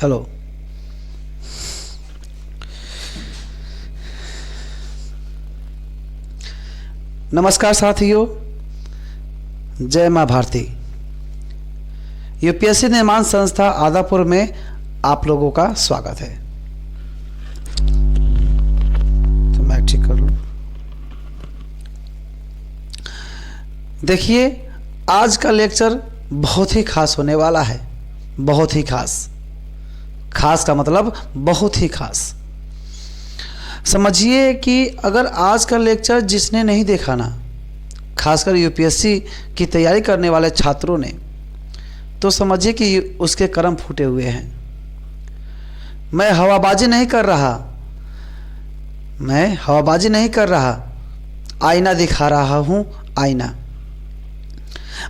Hello. नमस्कार साथियों, जय मां भारती। यूपीएससी निर्माण संस्था आदापुर में आप लोगों का स्वागत है। तो मैं ठीक कर लूं। देखिए, आज का लेक्चर बहुत ही खास होने वाला है। बहुत ही खास। खास का मतलब बहुत ही खास। समझिए कि अगर आज का लेक्चर जिसने नहीं देखा ना, खासकर यूपीएससी की तैयारी करने वाले छात्रों ने, तो समझिए कि उसके कर्म फूटे हुए हैं। मैं हवाबाजी नहीं कर रहा, आईना दिखा रहा हूँ, आईना।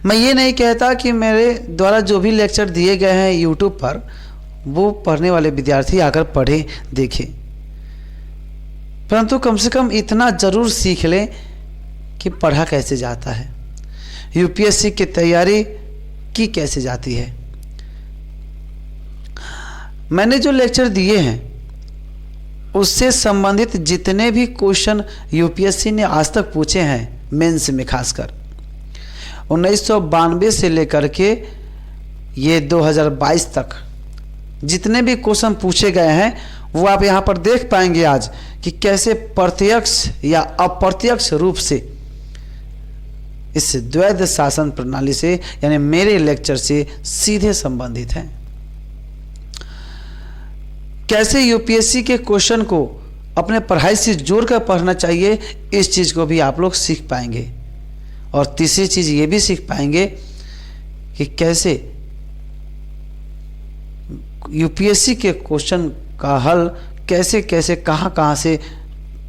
मैं ये नहीं कहता कि मेरे द्वारा जो भी लेक्चर दिए गए हैं यूट्यूब पर, वो पढ़ने वाले विद्यार्थी आकर पढ़े देखें, परंतु कम से कम इतना ज़रूर सीख लें कि पढ़ा कैसे जाता है, यूपीएससी की तैयारी की कैसे जाती है। मैंने जो लेक्चर दिए हैं उससे संबंधित जितने भी क्वेश्चन यूपीएससी ने आज तक पूछे हैं, मेंस में खासकर 1992 से लेकर के ये 2022 तक जितने भी क्वेश्चन पूछे गए हैं, वो आप यहाँ पर देख पाएंगे आज कि कैसे प्रत्यक्ष या अप्रत्यक्ष रूप से इस द्वैध शासन प्रणाली से, यानी मेरे लेक्चर से सीधे संबंधित हैं। कैसे यूपीएससी के क्वेश्चन को अपने पढ़ाई से जोड़कर पढ़ना चाहिए, इस चीज़ को भी आप लोग सीख पाएंगे। और तीसरी चीज़ ये भी सीख पाएंगे कि कैसे यूपीएससी के क्वेश्चन का हल कैसे कैसे कहाँ से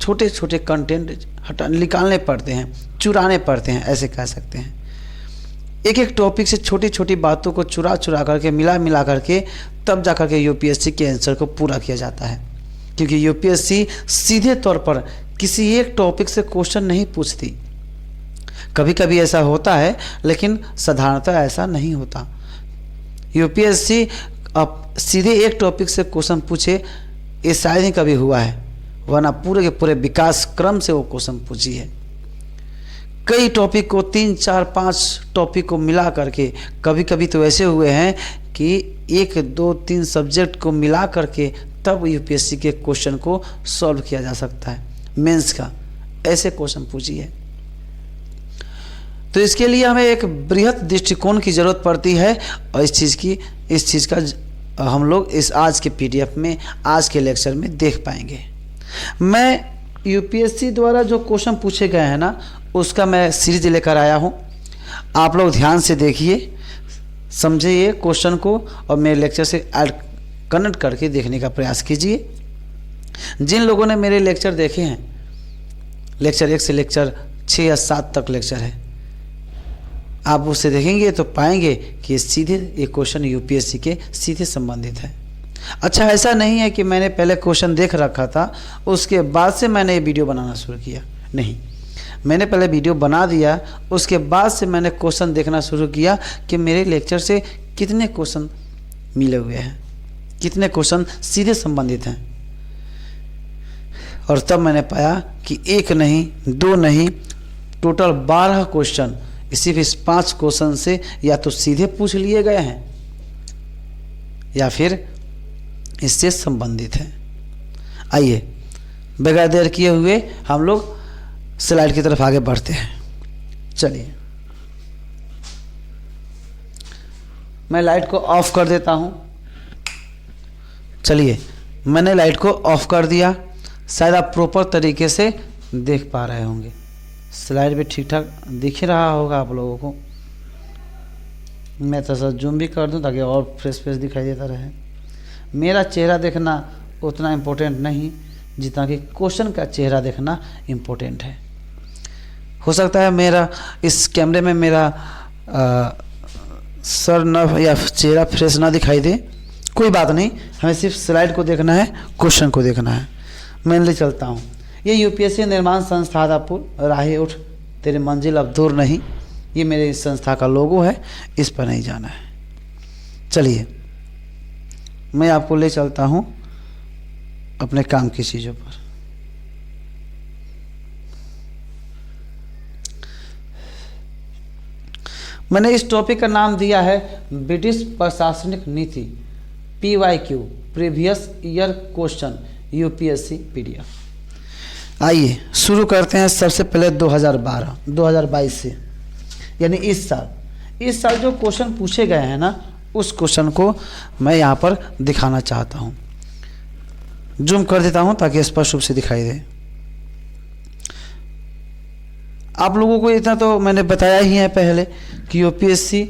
छोटे छोटे कंटेंट निकालने पड़ते हैं, चुराने पड़ते हैं, ऐसे कह सकते हैं। एक एक टॉपिक से छोटी छोटी बातों को चुरा करके मिला करके तब जा करके यूपीएससी के आंसर को पूरा किया जाता है। क्योंकि यूपीएससी सीधे तौर पर किसी एक टॉपिक से क्वेश्चन नहीं पूछती। कभी कभी ऐसा होता है, लेकिन साधारणतः ऐसा नहीं होता। यूपीएससी अब सीधे एक टॉपिक से क्वेश्चन पूछे, ये शायद ही कभी हुआ है, वरना पूरे के पूरे विकास क्रम से वो क्वेश्चन पूछी है। कई टॉपिक को 3, 4, 5 टॉपिक को मिला करके, कभी कभी तो ऐसे हुए हैं कि 1, 2, 3 सब्जेक्ट को मिला करके तब यूपीएससी के क्वेश्चन को सॉल्व किया जा सकता है। मेंस का ऐसे क्वेश्चन पूछी है। तो इसके लिए हमें एक बृहत दृष्टिकोण की ज़रूरत पड़ती है, और इस चीज़ का हम लोग इस आज के पीडीएफ में, आज के लेक्चर में देख पाएंगे। मैं यूपीएससी द्वारा जो क्वेश्चन पूछे गए हैं ना, उसका मैं सीरीज लेकर आया हूँ। आप लोग ध्यान से देखिए, समझिए क्वेश्चन को, और मेरे लेक्चर से कनेक्ट करके देखने का प्रयास कीजिए। जिन लोगों ने मेरे लेक्चर देखे हैं, लेक्चर 1 से लेक्चर 6 या 7 तक लेक्चर है, आप उससे देखेंगे तो पाएंगे कि सीधे ये क्वेश्चन यूपीएससी के सीधे संबंधित है। अच्छा, ऐसा नहीं है कि मैंने पहले क्वेश्चन देख रखा था उसके बाद से मैंने ये वीडियो बनाना शुरू किया। नहीं, मैंने पहले वीडियो बना दिया, उसके बाद से मैंने क्वेश्चन देखना शुरू किया कि मेरे लेक्चर से कितने क्वेश्चन मिले हुए हैं, कितने क्वेश्चन सीधे संबंधित हैं। और तब मैंने पाया कि 1 नहीं, 2 नहीं, टोटल 12 क्वेश्चन इसी 5 क्वेश्चन से या तो सीधे पूछ लिए गए हैं या फिर इससे संबंधित हैं। आइए बगैर देर किए हुए हम लोग स्लाइड की तरफ आगे बढ़ते हैं। चलिए, मैं लाइट को ऑफ कर देता हूं। चलिए, मैंने लाइट को ऑफ कर दिया। शायद आप प्रॉपर तरीके से देख पा रहे होंगे, स्लाइड भी ठीक ठाक दिख रहा होगा आप लोगों को। मैं तो सर जूम भी कर दूं ताकि और फ्रेश दिखाई देता रहे। मेरा चेहरा देखना उतना इम्पोर्टेंट नहीं जितना कि क्वेश्चन का चेहरा देखना इम्पोर्टेंट है। हो सकता है मेरा इस कैमरे में मेरा सर न या चेहरा फ्रेश ना दिखाई दे, कोई बात नहीं, हमें सिर्फ स्लाइड को देखना है, क्वेश्चन को देखना है। मैं ले चलता हूँ। ये यूपीएससी निर्माण संस्था आदापुर, राहे उठ तेरे मंजिल अब दूर नहीं, ये मेरे इस संस्था का लोगो है, इस पर नहीं जाना है। चलिए मैं आपको ले चलता हूँ अपने काम की चीज़ों पर। मैंने इस टॉपिक का नाम दिया है ब्रिटिश प्रशासनिक नीति, PYQ, previous year question, UPSC PDF। आइए शुरू करते हैं सबसे पहले 2022 से, यानी इस साल जो क्वेश्चन पूछे गए हैं ना, उस क्वेश्चन को मैं यहाँ पर दिखाना चाहता हूँ। जूम कर देता हूँ ताकि स्पष्ट रूप से दिखाई दे। आप लोगों को इतना तो मैंने बताया ही है पहले कि UPSC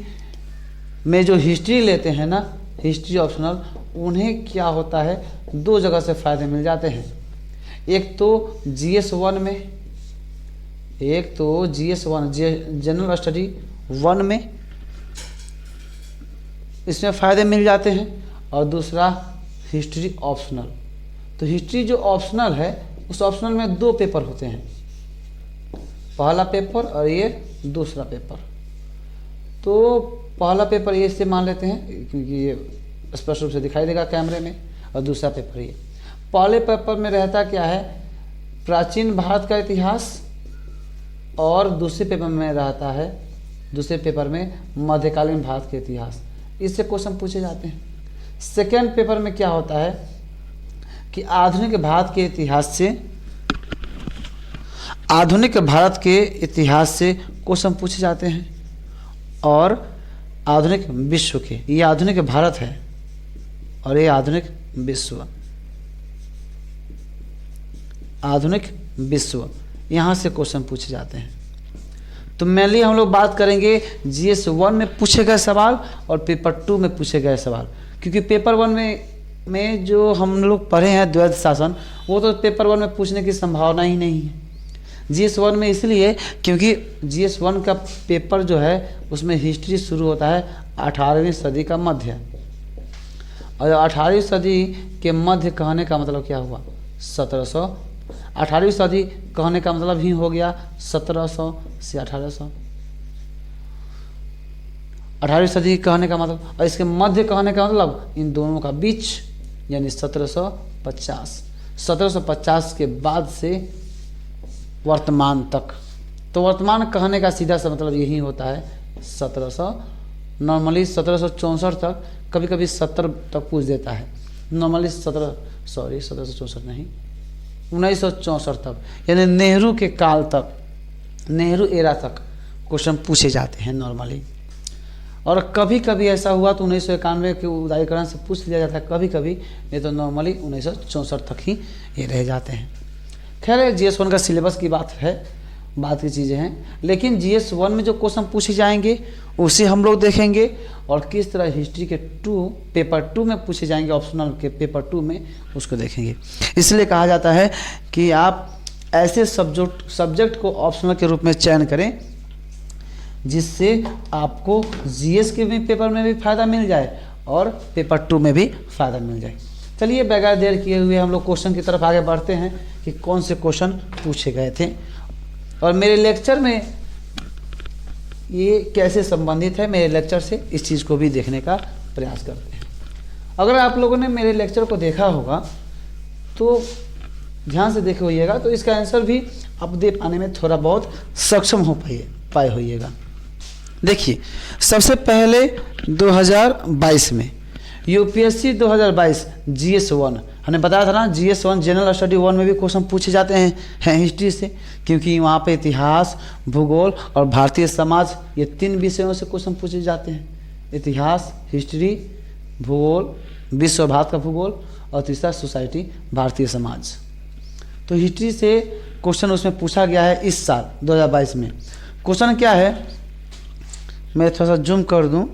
में जो हिस्ट्री लेते हैं ना, हिस्ट्री ऑप्शनल, उन्हें क्या होता है, 2 जगह से फ़ायदे मिल जाते हैं। एक तो GS1 में, एक तो GS1 जनरल स्टडी 1 में, इसमें फ़ायदे मिल जाते हैं, और दूसरा हिस्ट्री ऑप्शनल। तो हिस्ट्री जो ऑप्शनल है, उस ऑप्शनल में 2 पेपर होते हैं, पहला पेपर और ये दूसरा पेपर। तो पहला पेपर ये से मान लेते हैं क्योंकि ये स्पष्ट रूप से दिखाई देगा कैमरे में, और दूसरा पेपर ये। पहले पेपर में रहता क्या है, प्राचीन भारत का इतिहास, और दूसरे पेपर में रहता है, दूसरे पेपर में मध्यकालीन भारत के इतिहास। इससे क्वेश्चन पूछे जाते हैं। सेकेंड पेपर में क्या होता है कि आधुनिक भारत के इतिहास से क्वेश्चन पूछे जाते हैं, और आधुनिक विश्व के, ये आधुनिक भारत है और ये आधुनिक विश्व, यहाँ से क्वेश्चन पूछे जाते हैं। तो मेनली हम लोग बात करेंगे GS1 में पूछे गए सवाल और पेपर 2 में पूछे गए सवाल, क्योंकि पेपर 1 में जो हम लोग पढ़े हैं द्वैध शासन, वो तो पेपर 1 में पूछने की संभावना ही नहीं है। GS1 में इसलिए क्योंकि GS1 का पेपर जो है उसमें हिस्ट्री शुरू होता है 18वीं सदी का मध्य, और 18वीं सदी के मध्य कहने का मतलब क्या हुआ, 18वीं सदी कहने का मतलब ही हो गया 1700 से 1800। 18वीं सदी कहने का मतलब, और इसके मध्य कहने का मतलब इन दोनों का बीच, यानी 1750 के बाद से वर्तमान तक। तो वर्तमान कहने का सीधा सा मतलब यही होता है 1700, नॉर्मली 1764 तक, कभी कभी 70 तक पूछ देता है, नॉर्मली 1764 नहीं, 1964 तक, यानी नेहरू के काल तक, नेहरू एरा तक क्वेश्चन पूछे जाते हैं नॉर्मली। और कभी कभी ऐसा हुआ तो 1991 के उदारीकरण से पूछ लिया जाता है कभी कभी, नहीं तो नॉर्मली 1964 तक ही ये रह जाते हैं। खैर GS1 का सिलेबस की बात की चीज़ें हैं, लेकिन GS1 में जो क्वेश्चन पूछे जाएंगे उसे हम लोग देखेंगे, और किस तरह हिस्ट्री के पेपर 2 में पूछे जाएंगे, ऑप्शनल के पेपर 2 में, उसको देखेंगे। इसलिए कहा जाता है कि आप ऐसे सब्जेक्ट को ऑप्शनल के रूप में चयन करें जिससे आपको GS के भी पेपर में भी फ़ायदा मिल जाए और पेपर 2 में भी फ़ायदा मिल जाए। चलिए बगैर देर किए हुए हम लोग क्वेश्चन की तरफ आगे बढ़ते हैं कि कौन से क्वेश्चन पूछे गए थे, और मेरे लेक्चर में ये कैसे संबंधित है, मेरे लेक्चर से इस चीज़ को भी देखने का प्रयास करते हैं। अगर आप लोगों ने मेरे लेक्चर को देखा होगा तो ध्यान से देखे होइएगा, तो इसका आंसर भी आप दे पाने में थोड़ा बहुत सक्षम हो पाए होइएगा। देखिए सबसे पहले 2022 में UPSC 2022 GS1, हमने बताया था ना, GS1 जनरल स्टडी 1 में भी क्वेश्चन पूछे जाते हैं हिस्ट्री से, क्योंकि वहाँ पे इतिहास, भूगोल और भारतीय समाज, ये 3 विषयों से क्वेश्चन पूछे जाते हैं। इतिहास, हिस्ट्री, भूगोल, विश्व भारत का भूगोल, और तीसरा सोसाइटी, भारतीय समाज। तो हिस्ट्री से क्वेश्चन उसमें पूछा गया है इस साल 2022 में। क्वेश्चन क्या है, मैं थोड़ा सा जूम कर दूं,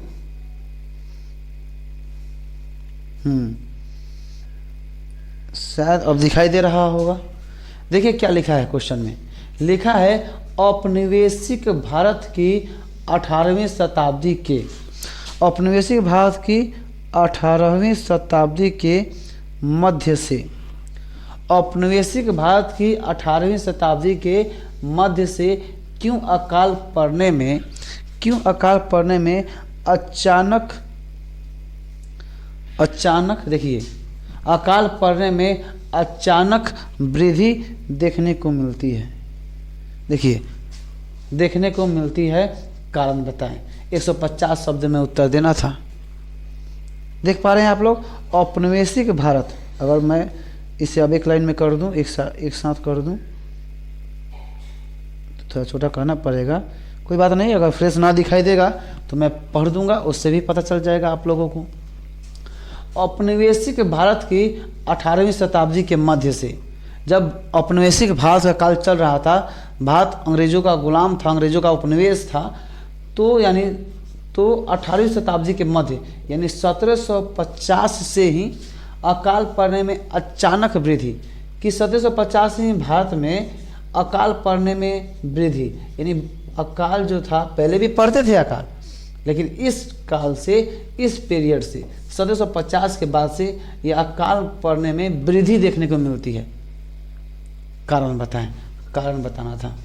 शायद अब दिखाई दे रहा होगा। देखिए क्या लिखा है क्वेश्चन में, लिखा है औपनिवेशिक भारत की 18वीं शताब्दी के, औपनिवेशिक भारत की 18वीं शताब्दी के मध्य से, औपनिवेशिक भारत की 18वीं शताब्दी के मध्य से क्यों अकाल पड़ने में अचानक, देखिए अकाल पड़ने में अचानक वृद्धि देखने को मिलती है। देखिए देखने को मिलती है, कारण बताएं। 150 शब्द में उत्तर देना था। देख पा रहे हैं आप लोग, औपनिवेशिक भारत, अगर मैं इसे अब एक लाइन में कर दूं, एक साथ कर दूं, तो थोड़ा छोटा करना पड़ेगा, कोई बात नहीं। अगर फ्रेश ना दिखाई देगा तो मैं पढ़ दूंगा, उससे भी पता चल जाएगा आप लोगों को। औपनिवेशिक भारत की 18वीं शताब्दी के मध्य से, जब औपनिवेशिक भारत का काल चल रहा था, भारत अंग्रेजों का गुलाम था, अंग्रेजों का उपनिवेश था, तो 18वीं शताब्दी के मध्य यानी 1750 से ही अकाल पड़ने में अचानक वृद्धि, कि 1750 से ही भारत में अकाल पड़ने में वृद्धि, यानी अकाल जो था, पहले भी पड़ते थे अकाल, लेकिन इस काल से, इस पीरियड से 1750 के बाद से ये अकाल पड़ने में वृद्धि देखने को मिलती है। कारण बताएं, कारण बताना था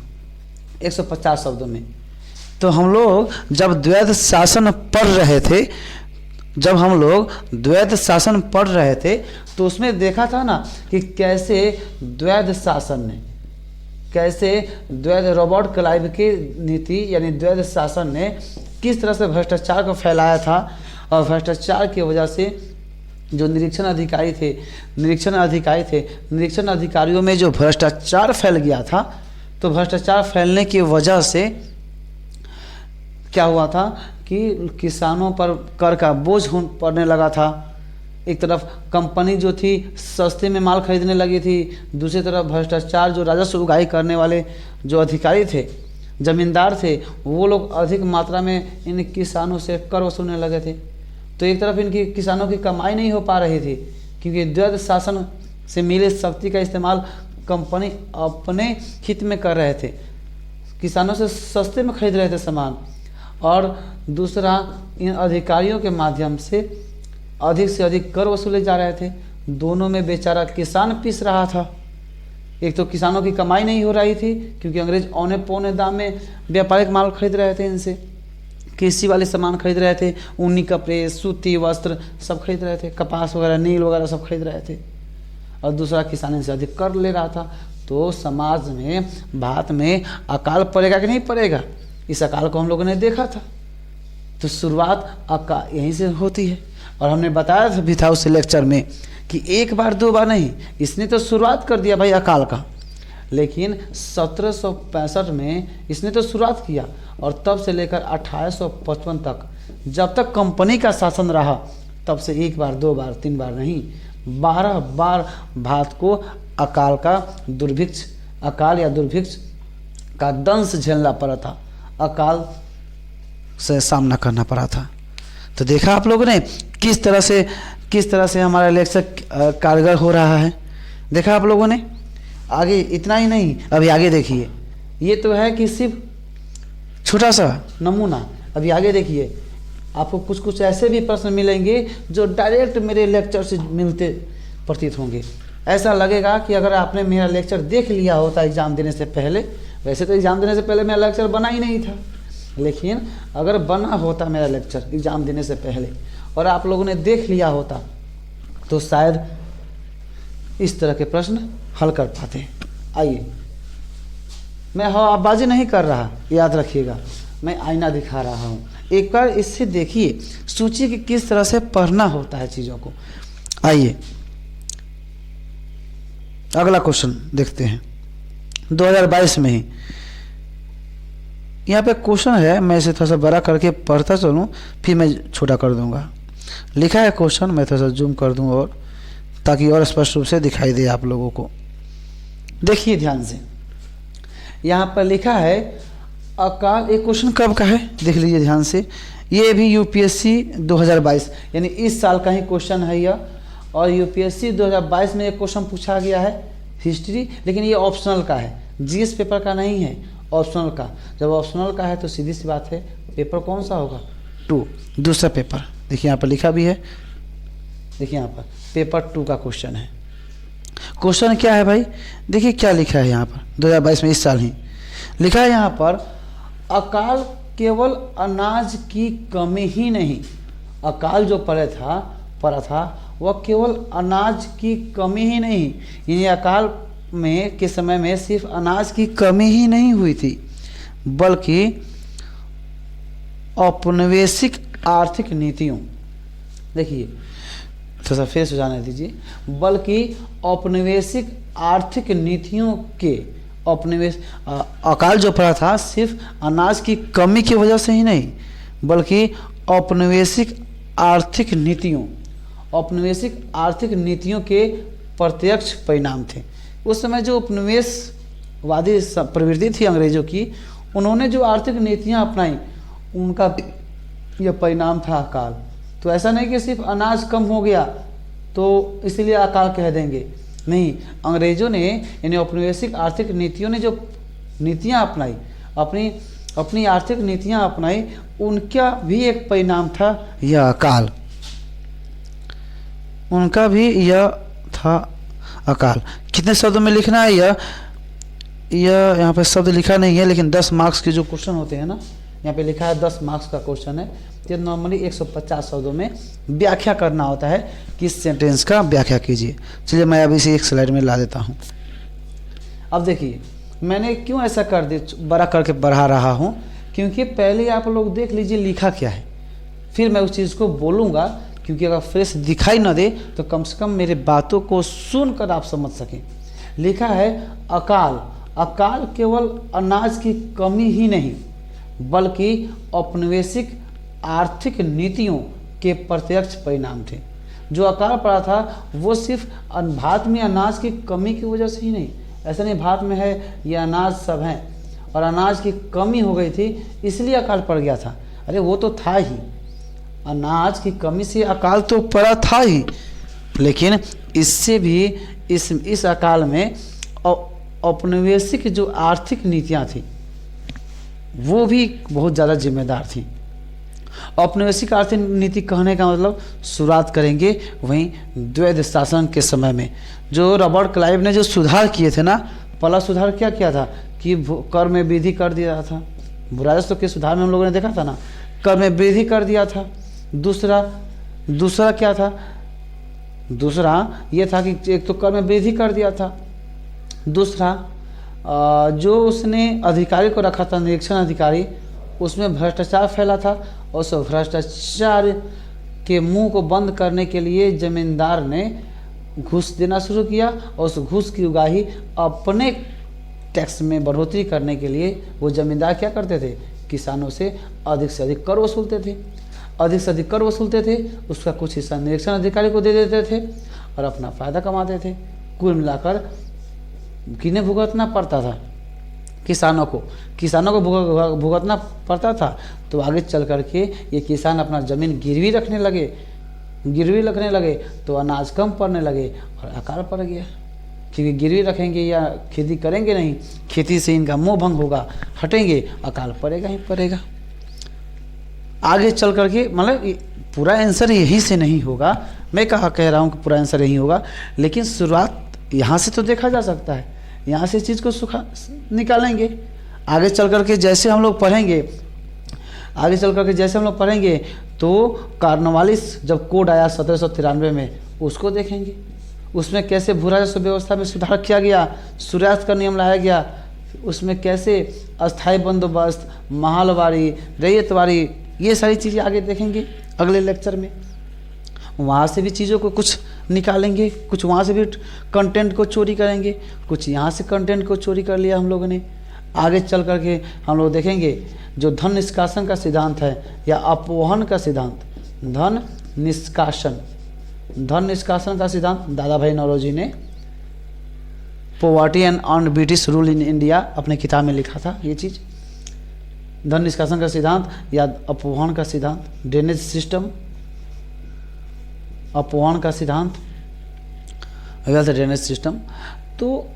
150 शब्दों में। तो हम लोग जब द्वैध शासन पढ़ रहे थे, तो उसमें देखा था ना कि कैसे द्वैध शासन ने, कैसे द्वैध रॉबर्ट क्लाइव की नीति यानी द्वैध शासन ने किस तरह से भ्रष्टाचार को फैलाया था, और भ्रष्टाचार की वजह से जो निरीक्षण अधिकारियों में जो भ्रष्टाचार फैल गया था, तो भ्रष्टाचार फैलने की वजह से क्या हुआ था कि किसानों पर कर का बोझ पड़ने लगा था। एक तरफ कंपनी जो थी सस्ते में माल खरीदने लगी थी, दूसरी तरफ भ्रष्टाचार जो राजस्व उगाही करने वाले जो अधिकारी थे, जमींदार थे, वो लोग अधिक मात्रा में इन किसानों से कर वसूलने लगे थे। तो एक तरफ इनकी किसानों की कमाई नहीं हो पा रही थी, क्योंकि द्वैध शासन से मिले शक्ति का इस्तेमाल कंपनी अपने हित में कर रहे थे, किसानों से सस्ते में खरीद रहे थे सामान, और दूसरा इन अधिकारियों के माध्यम से अधिक से अधिक कर वसूले जा रहे थे। दोनों में बेचारा किसान पिस रहा था। एक तो किसानों की कमाई नहीं हो रही थी, क्योंकि अंग्रेज औने पौने दाम में व्यापारिक माल खरीद रहे थे, इनसे कृषि वाले सामान खरीद रहे थे, ऊनी कपड़े, सूती वस्त्र सब खरीद रहे थे, कपास वगैरह, नील वगैरह सब खरीद रहे थे, और दूसरा किसान से अधिक कर ले रहा था। तो समाज में, भारत में अकाल पड़ेगा कि नहीं पड़ेगा, इस अकाल को हम लोगों ने देखा था। तो शुरुआत अकाल यहीं से होती है, और हमने बताया था भी था उस लेक्चर में कि एक बार दो बार नहीं, इसने तो शुरुआत कर दिया भाई अकाल का। लेकिन 1765 में इसने तो शुरुआत किया, और तब से लेकर 1855 तक, जब तक कंपनी का शासन रहा, तब से एक बार दो बार तीन बार नहीं, 12 बार भारत को अकाल का दुर्भिक्ष, अकाल या दुर्भिक्ष का दंश झेलना पड़ा था, अकाल से सामना करना पड़ा था। तो देखा आप लोगों ने किस तरह से हमारा लेक्चर कारगर हो रहा है, देखा आप लोगों ने। आगे इतना ही नहीं, अभी आगे देखिए, ये तो है कि सिर्फ छोटा सा नमूना। अभी आगे देखिए, आपको कुछ कुछ ऐसे भी प्रश्न मिलेंगे जो डायरेक्ट मेरे लेक्चर से मिलते प्रतीत होंगे। ऐसा लगेगा कि अगर आपने मेरा लेक्चर देख लिया होता एग्ज़ाम देने से पहले, वैसे तो एग्ज़ाम देने से पहले मेरा लेक्चर बना ही नहीं था, लेकिन अगर बना होता मेरा लेक्चर एग्ज़ाम देने से पहले और आप लोगों ने देख लिया होता, तो शायद इस तरह के प्रश्न हल कर पाते। आइए, मैं हवाबाजी नहीं कर रहा, याद रखिएगा, मैं आईना दिखा रहा हूँ। एक बार इससे देखिए, सोचिए कि किस तरह से पढ़ना होता है चीज़ों को। आइए अगला क्वेश्चन देखते हैं, 2022 में ही। यहाँ पे क्वेश्चन है, मैं इसे थोड़ा सा बड़ा करके पढ़ता चलूँ, फिर मैं छोटा कर दूंगा। लिखा है क्वेश्चन, मैं थोड़ा सा जूम कर दूँ और ताकि और स्पष्ट रूप से दिखाई दे आप लोगों को। देखिए ध्यान से, यहाँ पर लिखा है अकाल। एक क्वेश्चन कब का है देख लीजिए ध्यान से, ये भी यूपीएससी 2022 यानी इस साल का ही क्वेश्चन है यह। और यूपीएससी 2022 में एक क्वेश्चन पूछा गया है हिस्ट्री, लेकिन ये ऑप्शनल का है, जीएस पेपर का नहीं है, ऑप्शनल का। जब ऑप्शनल का है तो सीधी सी बात है, पेपर कौन सा होगा? 2, दूसरा पेपर। देखिए यहाँ पर लिखा भी है, देखिए यहाँ पर पेपर 2 का क्वेश्चन है। क्वेश्चन क्या है भाई, देखिए क्या लिखा है यहाँ पर 2022 में, इस साल ही लिखा है यहाँ पर, अकाल केवल अनाज की कमी ही नहीं, अकाल जो पड़े था पड़ा था वह केवल अनाज की कमी ही नहीं, यानी अकाल में के समय में सिर्फ अनाज की कमी ही नहीं हुई थी, बल्कि औपनिवेशिक आर्थिक नीतियों, देखिए थोड़ा सा फिर सुझाने दीजिए, बल्कि औपनिवेशिक आर्थिक नीतियों के अकाल जो पड़ा था सिर्फ अनाज की कमी की वजह से ही नहीं, बल्कि औपनिवेशिक आर्थिक नीतियों के प्रत्यक्ष परिणाम थे। उस समय जो उपनिवेशवादी प्रवृत्ति थी अंग्रेजों की, उन्होंने जो आर्थिक नीतियां अपनाई उनका यह परिणाम था अकाल। तो ऐसा नहीं कि सिर्फ अनाज कम हो गया तो इसलिए अकाल कह देंगे, नहीं, अंग्रेजों ने यानी औपनिवेशिक आर्थिक नीतियों ने जो नीतियां अपनाई, अपनी आर्थिक नीतियां अपनाई, उनका भी एक परिणाम था यह अकाल, उनका भी यह था अकाल। कितने शब्दों में लिखना है यह यहाँ पे शब्द लिखा नहीं है, लेकिन 10 मार्क्स के जो क्वेश्चन होते हैं ना, यहाँ पे लिखा है 10 मार्क्स का क्वेश्चन है, ये नॉर्मली 150 शब्दों में व्याख्या करना होता है कि इस सेंटेंस का व्याख्या कीजिए। चलिए मैं अभी इसे एक स्लाइड में ला देता हूँ। अब देखिए मैंने क्यों ऐसा बड़ा करके बढ़ा रहा हूँ, क्योंकि पहले आप लोग देख लीजिए लिखा क्या है, फिर मैं उस चीज़ को बोलूँगा, क्योंकि अगर फ्रेश दिखाई न दे तो कम से कम मेरे बातों को सुनकर आप समझ सकें। लिखा है अकाल, अकाल केवल अनाज की कमी ही नहीं बल्कि औपनिवेशिक आर्थिक नीतियों के प्रत्यक्ष परिणाम थे। जो अकाल पड़ा था वो सिर्फ भारत में अनाज की कमी की वजह से ही नहीं, ऐसा नहीं भारत में है ये अनाज सब हैं और अनाज की कमी हो गई थी इसलिए अकाल पड़ गया था। अरे वो तो था ही, अनाज की कमी से अकाल तो पड़ा था ही, लेकिन इससे भी इस अकाल में औपनिवेशिक जो आर्थिक नीतियां थी वो भी बहुत ज़्यादा जिम्मेदार थी। औपनिवेशिक आर्थिक नीति कहने का मतलब शुरुआत करेंगे वहीं द्वैध शासन के समय में, जो रॉबर्ट क्लाइव ने जो सुधार किए थे ना, पहला सुधार क्या किया था कि कर में वृद्धि कर दिया था। राजस्व के सुधार में हम लोगों ने देखा था ना, कर में वृद्धि कर दिया था। दूसरा क्या था, दूसरा ये था कि एक तो कर में वृद्धि कर दिया था, दूसरा जो उसने अधिकारी को रखा था निरीक्षण अधिकारी, उसमें भ्रष्टाचार फैला था और उस भ्रष्टाचार के मुंह को बंद करने के लिए जमींदार ने घूस देना शुरू किया और उस घूस की उगाही अपने टैक्स में बढ़ोतरी करने के लिए वो जमींदार क्या करते थे, किसानों से अधिक कर वसूलते थे, अधिक से अधिक कर वसूलते थे, उसका कुछ हिस्सा निरीक्षण अधिकारी को दे देते थे और अपना फ़ायदा कमाते थे। कुल मिलाकर किन्हें भुगतना पड़ता था, किसानों को भुगतना पड़ता था। तो आगे चल करके ये किसान अपना ज़मीन गिरवी रखने लगे तो अनाज कम पड़ने लगे और अकाल पड़ गया, क्योंकि गिरवी रखेंगे या खेती करेंगे नहीं, खेती से इनका मोह भंग होगा, हटेंगे, अकाल पड़ेगा ही पड़ेगा। आगे चल करके मतलब पूरा आंसर यहीं से नहीं होगा, मैं कह रहा हूँ कि पूरा आंसर यहीं होगा, लेकिन शुरुआत यहाँ से तो देखा जा सकता है, यहाँ से चीज़ को निकालेंगे। आगे चल करके जैसे हम लोग पढ़ेंगे तो कार्नवालिस जब कोड आया 1793 में, उसको देखेंगे, उसमें कैसे भू राजस्व व्यवस्था में सुधार किया गया, सूर्यास्त का नियम लाया गया, उसमें कैसे अस्थायी बंदोबस्त, महालवारी, रैयतवारी, ये सारी चीज़ें आगे देखेंगे अगले लेक्चर में। वहाँ से भी चीज़ों को कुछ निकालेंगे, कुछ वहाँ से भी कंटेंट को चोरी करेंगे, कुछ यहाँ से कंटेंट को चोरी कर लिया हम लोगों ने। आगे चल करके हम लोग देखेंगे जो धन निष्कासन का सिद्धांत है या अपवहन का सिद्धांत, धन निष्कासन का सिद्धांत दादा भाई नौरोजी ने poverty and earn British rule in India अपने किताब में लिखा था। ये चीज़ धन निष्कासन का सिद्धांत या अपवहन का सिद्धांत, ड्रेनेज सिस्टम, अपवहन का सिद्धांत, ड्रेनेज सिस्टम। तो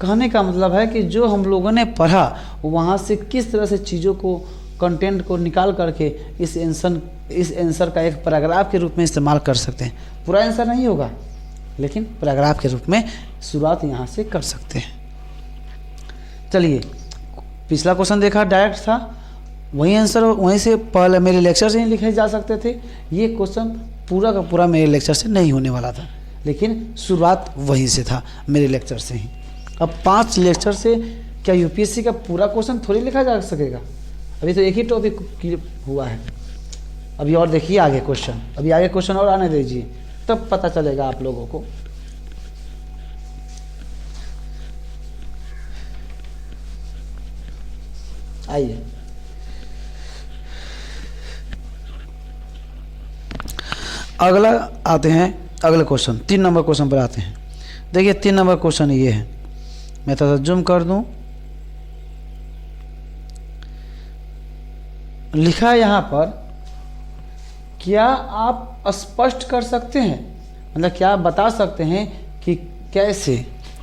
कहने का मतलब है कि जो हम लोगों ने पढ़ा वहाँ से किस तरह से चीज़ों को, कंटेंट को निकाल करके इस आंसर का एक पैराग्राफ के रूप में इस्तेमाल कर सकते हैं। पूरा आंसर नहीं होगा लेकिन पैराग्राफ के रूप में शुरुआत यहाँ से कर सकते हैं। चलिए, पिछला क्वेश्चन देखा डायरेक्ट था, वही आंसर वहीं से पहले मेरे लेक्चर से ही लिखे जा सकते थे। ये क्वेश्चन पूरा का पूरा मेरे लेक्चर से नहीं होने वाला था, लेकिन शुरुआत वहीं से था, मेरे लेक्चर से ही। अब 5 लेक्चर से क्या यूपीएससी का पूरा क्वेश्चन थोड़ी लिखा जा सकेगा? अभी तो एक ही टॉपिक हुआ है, अभी और देखिए आगे क्वेश्चन, अभी आगे क्वेश्चन और आने दीजिए, तब पता चलेगा आप लोगों को। आइए अगला आते हैं, अगले क्वेश्चन 3 नंबर क्वेश्चन पर आते हैं। देखिए 3 नंबर क्वेश्चन ये है, मैं थोड़ा जूम कर दूं, लिखा है यहाँ पर, क्या आप स्पष्ट कर सकते हैं, मतलब क्या बता सकते हैं कि कैसे,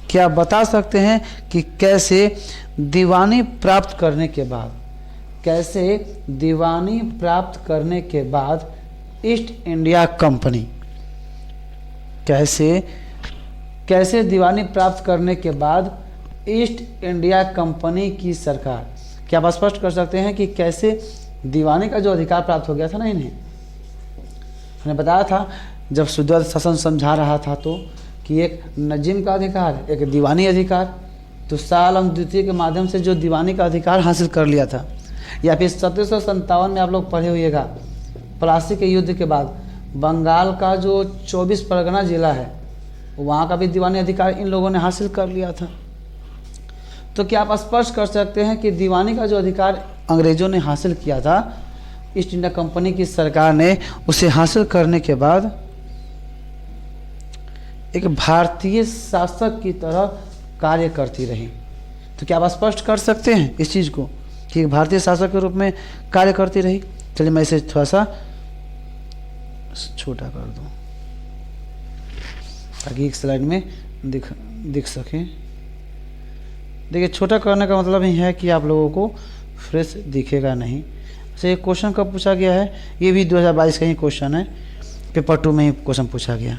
क्या बता सकते हैं कि कैसे दीवानी प्राप्त करने के बाद, कैसे दीवानी प्राप्त करने के बाद ईस्ट इंडिया कंपनी, कैसे दीवानी प्राप्त करने के बाद ईस्ट इंडिया कंपनी की सरकार, क्या आप स्पष्ट कर सकते हैं कि कैसे दीवानी का जो अधिकार प्राप्त हो गया था ना इन्हें, मैंने बताया था जब सुद्वैत शासन समझा रहा था तो कि एक नजीम का अधिकार, एक दीवानी अधिकार, तो शाह आलम द्वितीय के माध्यम से जो दीवानी का अधिकार हासिल कर लिया था, या फिर 1757 में आप लोग पढ़े होइएगा, प्लासी के युद्ध के बाद बंगाल का जो 24 परगना जिला है वहाँ का भी दीवानी अधिकार इन लोगों ने हासिल कर लिया था। तो क्या आप स्पष्ट कर सकते हैं कि दीवानी का जो अधिकार अंग्रेज़ों ने हासिल किया था, ईस्ट इंडिया कंपनी की सरकार ने उसे हासिल करने के बाद एक भारतीय शासक की तरह कार्य करती रही। तो क्या आप स्पष्ट कर सकते हैं इस चीज़ को कि भारतीय शासक के रूप में कार्य करती रही? चलिए मैं इसे थोड़ा सा छोटा कर दूं ताकि एक स्लाइड में दिख सके। देखिए छोटा करने का मतलब ही है कि आप लोगों को फ्रेश दिखेगा नहीं। से एक क्वेश्चन कब पूछा गया है, ये भी 2022 का ही क्वेश्चन है, पेपर 2 में ही क्वेश्चन पूछा गया,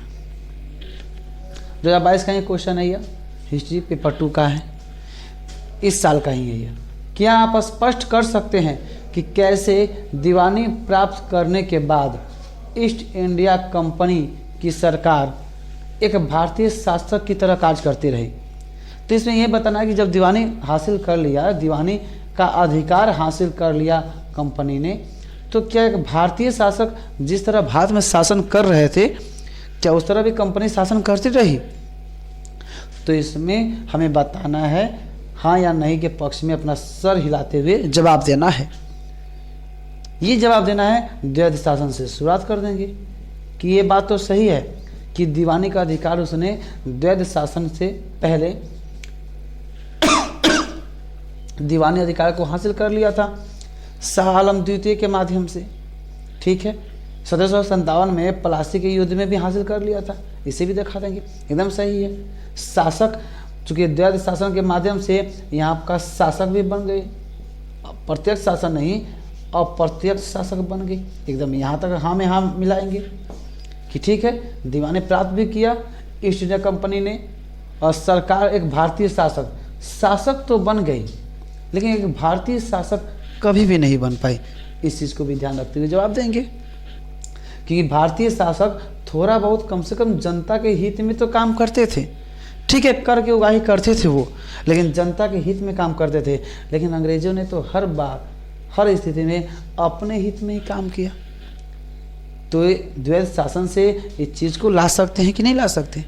2022 का ही क्वेश्चन है, यह हिस्ट्री पेपर 2 का है, इस साल का ही है यह। क्या आप स्पष्ट कर सकते हैं कि कैसे दीवानी प्राप्त करने के बाद ईस्ट इंडिया कंपनी की सरकार एक भारतीय शासक की तरह कार्य करती रही? तो इसमें यह बताना है कि जब दीवानी हासिल कर लिया, दीवानी का अधिकार हासिल कर लिया कंपनी ने, तो क्या एक भारतीय शासक जिस तरह भारत में शासन कर रहे थे, क्या उस तरह भी कंपनी शासन करती रही? तो इसमें हमें बताना है हाँ या नहीं के पक्ष में अपना सर हिलाते हुए जवाब देना है। ये जवाब देना है द्वैध शासन से शुरुआत कर देंगे कि ये बात तो सही है कि दीवानी का अधिकार उसने द्वैध शासन से पहले दीवानी अधिकार को हासिल कर लिया था शाह आलम द्वितीय के माध्यम से, ठीक है। 1757 में प्लासी के युद्ध में भी हासिल कर लिया था, इसे भी दिखा देंगे, एकदम सही है। शासक चूँकि द्वैध शासन के माध्यम से यहाँ का शासक भी बन गए, प्रत्यक्ष शासन नहीं अप्रत्यक्ष शासक बन गए, एकदम यहाँ तक हाँ में हाँ मिलाएंगे कि ठीक है दीवानी प्राप्त भी किया ईस्ट इंडिया कंपनी ने, और सरकार एक भारतीय शासक तो बन गई, लेकिन एक भारतीय शासक कभी भी नहीं बन पाई। इस चीज़ को भी ध्यान रखते हुए जवाब देंगे, क्योंकि भारतीय शासक थोड़ा बहुत कम से कम जनता के हित में तो काम करते थे, ठीक है कर के उगाही करते थे वो, लेकिन जनता के हित में काम करते थे। लेकिन अंग्रेजों ने तो हर बार हर स्थिति में अपने हित में ही काम किया। तो द्वैध शासन से इस चीज़ को ला सकते हैं कि नहीं ला सकते?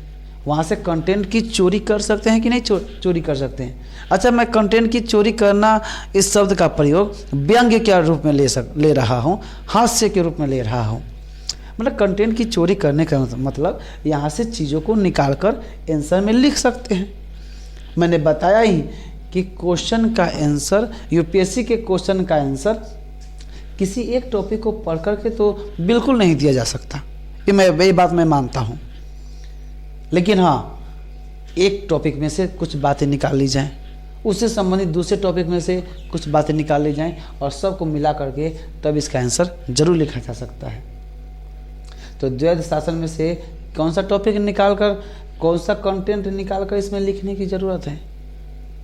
वहाँ से कंटेंट की चोरी कर सकते हैं कि नहीं चोरी कर सकते हैं? अच्छा, मैं कंटेंट की चोरी करना इस शब्द का प्रयोग व्यंग्य के रूप में ले रहा हूँ, हास्य के रूप में ले रहा हूँ। मतलब कंटेंट की चोरी करने का मतलब यहाँ से चीज़ों को निकाल कर आंसर में लिख सकते हैं। मैंने बताया ही कि क्वेश्चन का आंसर, यूपीएससी के क्वेश्चन का आंसर किसी एक टॉपिक को पढ़ कर के तो बिल्कुल नहीं दिया जा सकता, ये बात मैं मानता हूँ। लेकिन हाँ, एक टॉपिक में से कुछ बातें निकाल ली जाएं, उससे संबंधित दूसरे टॉपिक में से कुछ बातें निकाल ली जाएं और सबको मिला करके तब इसका आंसर जरूर लिखा जा सकता है। तो द्वैध शासन में से कौन सा टॉपिक निकाल कर, कौन सा कंटेंट निकाल कर इसमें लिखने की ज़रूरत है?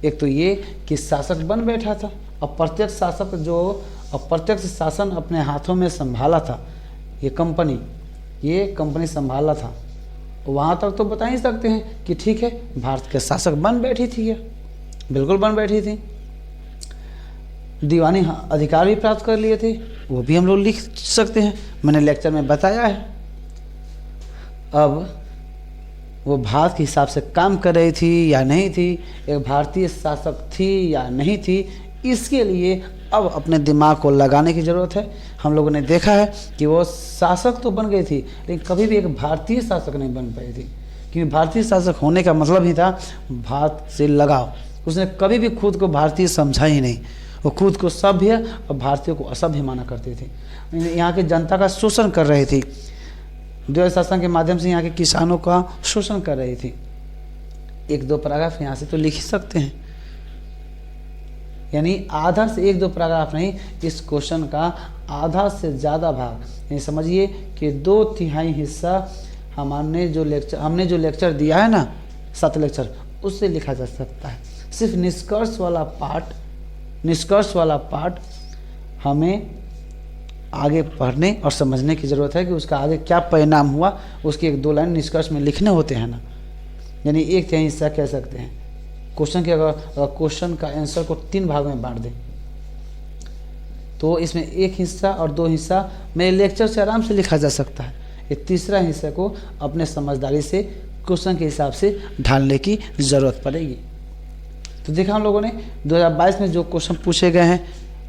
एक तो ये कि शासक बन बैठा था, अप्रत्यक्ष शासक जो अप्रत्यक्ष शासन अपने हाथों में संभाला था ये कंपनी, ये कंपनी संभाला था, वहाँ तक तो बता ही सकते हैं कि ठीक है भारत के शासक बन बैठी थी, ये बिल्कुल बन बैठी थी। दीवानी अधिकार भी प्राप्त कर लिए थे, वो भी हम लोग लिख सकते हैं, मैंने लेक्चर में बताया है। अब वो भारत के हिसाब से काम कर रही थी या नहीं थी, एक भारतीय शासक थी या नहीं थी, इसके लिए अब अपने दिमाग को लगाने की ज़रूरत है। हम लोगों ने देखा है कि वो शासक तो बन गई थी, लेकिन कभी भी एक भारतीय शासक नहीं बन पाई थी, क्योंकि भारतीय शासक होने का मतलब ही था भारत से लगाव। उसने कभी भी खुद को भारतीय समझा ही नहीं, वो खुद को सभ्य और भारतीयों को असभ्य माना करती थी। यहाँ की जनता का शोषण कर रही थी, द्वैध शासन के माध्यम से यहाँ के किसानों का शोषण कर रही थी। एक दो पैराग्राफ यहाँ से तो लिख ही सकते हैं, यानी आधा से एक दो पैराग्राफ नहीं, इस क्वेश्चन का आधा से ज़्यादा भाग, यानी समझिए कि 2/3 हिस्सा हमने जो लेक्चर दिया है ना, 7 लेक्चर, उससे लिखा जा सकता है। सिर्फ निष्कर्ष वाला पार्ट हमें आगे पढ़ने और समझने की ज़रूरत है कि उसका आगे क्या परिणाम हुआ, उसकी 1-2 लाइन निष्कर्ष में लिखने होते हैं ना। यानी 1/3 हिस्सा कह सकते हैं क्वेश्चन के। अगर क्वेश्चन का आंसर को 3 भाग में बांट दें तो इसमें 1 हिस्सा और 2 हिस्सा मेरे लेक्चर से आराम से लिखा जा सकता है। ये तीसरा हिस्सा को अपने समझदारी से क्वेश्चन के हिसाब से ढालने की ज़रूरत पड़ेगी। तो देखा हम लोगों ने 2022 में जो क्वेश्चन पूछे गए हैं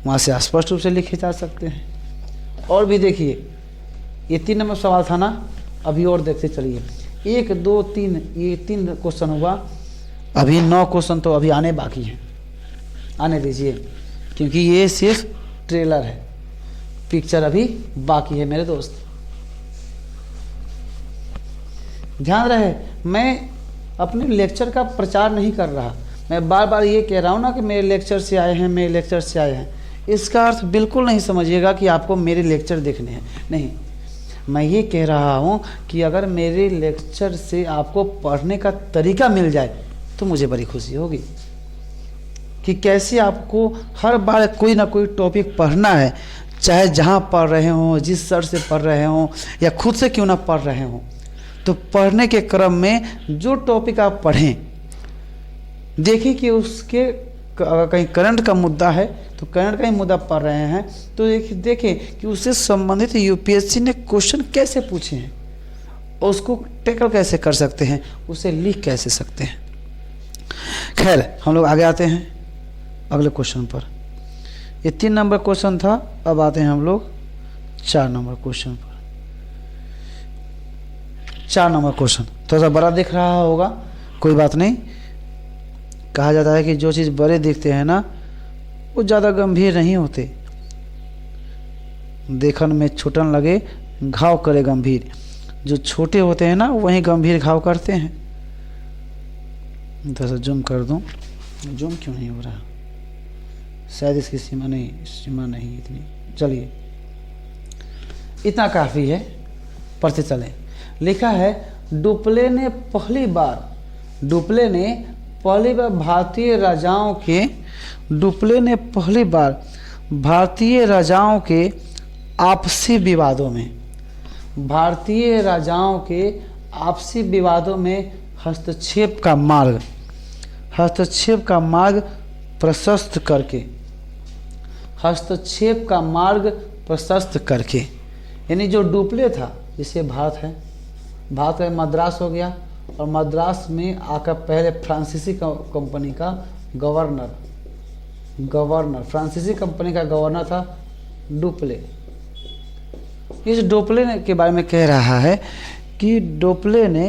वहाँ से स्पष्ट रूप से लिखे जा सकते हैं। और भी देखिए, ये 3 नंबर सवाल था ना, अभी और देखते चलिए। 1 2 3, ये 3 क्वेश्चन हुआ, अभी 9 क्वेश्चन तो अभी आने बाकी हैं। आने दीजिए, क्योंकि ये सिर्फ ट्रेलर है, पिक्चर अभी बाकी है मेरे दोस्त। ध्यान रहे, मैं अपने लेक्चर का प्रचार नहीं कर रहा, मैं बार बार ये कह रहा हूँ ना कि मेरे लेक्चर से आए हैं। इसका अर्थ बिल्कुल नहीं समझिएगा कि आपको मेरे लेक्चर देखने हैं, नहीं। मैं ये कह रहा हूँ कि अगर मेरे लेक्चर से आपको पढ़ने का तरीका मिल जाए तो मुझे बड़ी खुशी होगी कि कैसे आपको हर बार कोई ना कोई टॉपिक पढ़ना है, चाहे जहाँ पढ़ रहे हों, जिस सर से पढ़ रहे हों या खुद से क्यों ना पढ़ रहे हों। तो पढ़ने के क्रम में जो टॉपिक आप पढ़ें, देखिए कि उसके कहीं करंट का मुद्दा है तो करंट का ही मुद्दा पढ़ रहे हैं तो देखें कि उससे संबंधित यूपीएससी ने क्वेश्चन कैसे पूछे हैं और उसको टैकल कैसे कर सकते हैं, उसे लिख कैसे सकते हैं। खैर, हम लोग आगे आते हैं अगले क्वेश्चन पर। ये 3 नंबर क्वेश्चन था, अब आते हैं हम लोग 4 नंबर क्वेश्चन पर। 4 नंबर क्वेश्चन थोड़ा सा बड़ा दिख रहा होगा, कोई बात नहीं। कहा जाता है कि जो चीज़ बड़े दिखते हैं ना वो ज़्यादा गंभीर नहीं होते, देखन में छोटन लगे घाव करे गंभीर। जो छोटे होते हैं ना वही गंभीर घाव करते हैं। थोड़ा सा जूम कर दूं, जूम क्यों नहीं हो रहा, शायद इसकी सीमा नहीं इतनी। चलिए, इतना काफ़ी है, पढ़ते चलें। लिखा है, डुप्ले ने पहली बार भारतीय राजाओं के आपसी विवादों में हस्तक्षेप का मार्ग प्रशस्त करके, यानी जो डुप्ले था, जिसे भारत में मद्रास हो गया और मद्रास में आकर पहले फ्रांसीसी कंपनी का गवर्नर था डुप्ले। इस डुप्ले के बारे में कह रहा है कि डुप्ले ने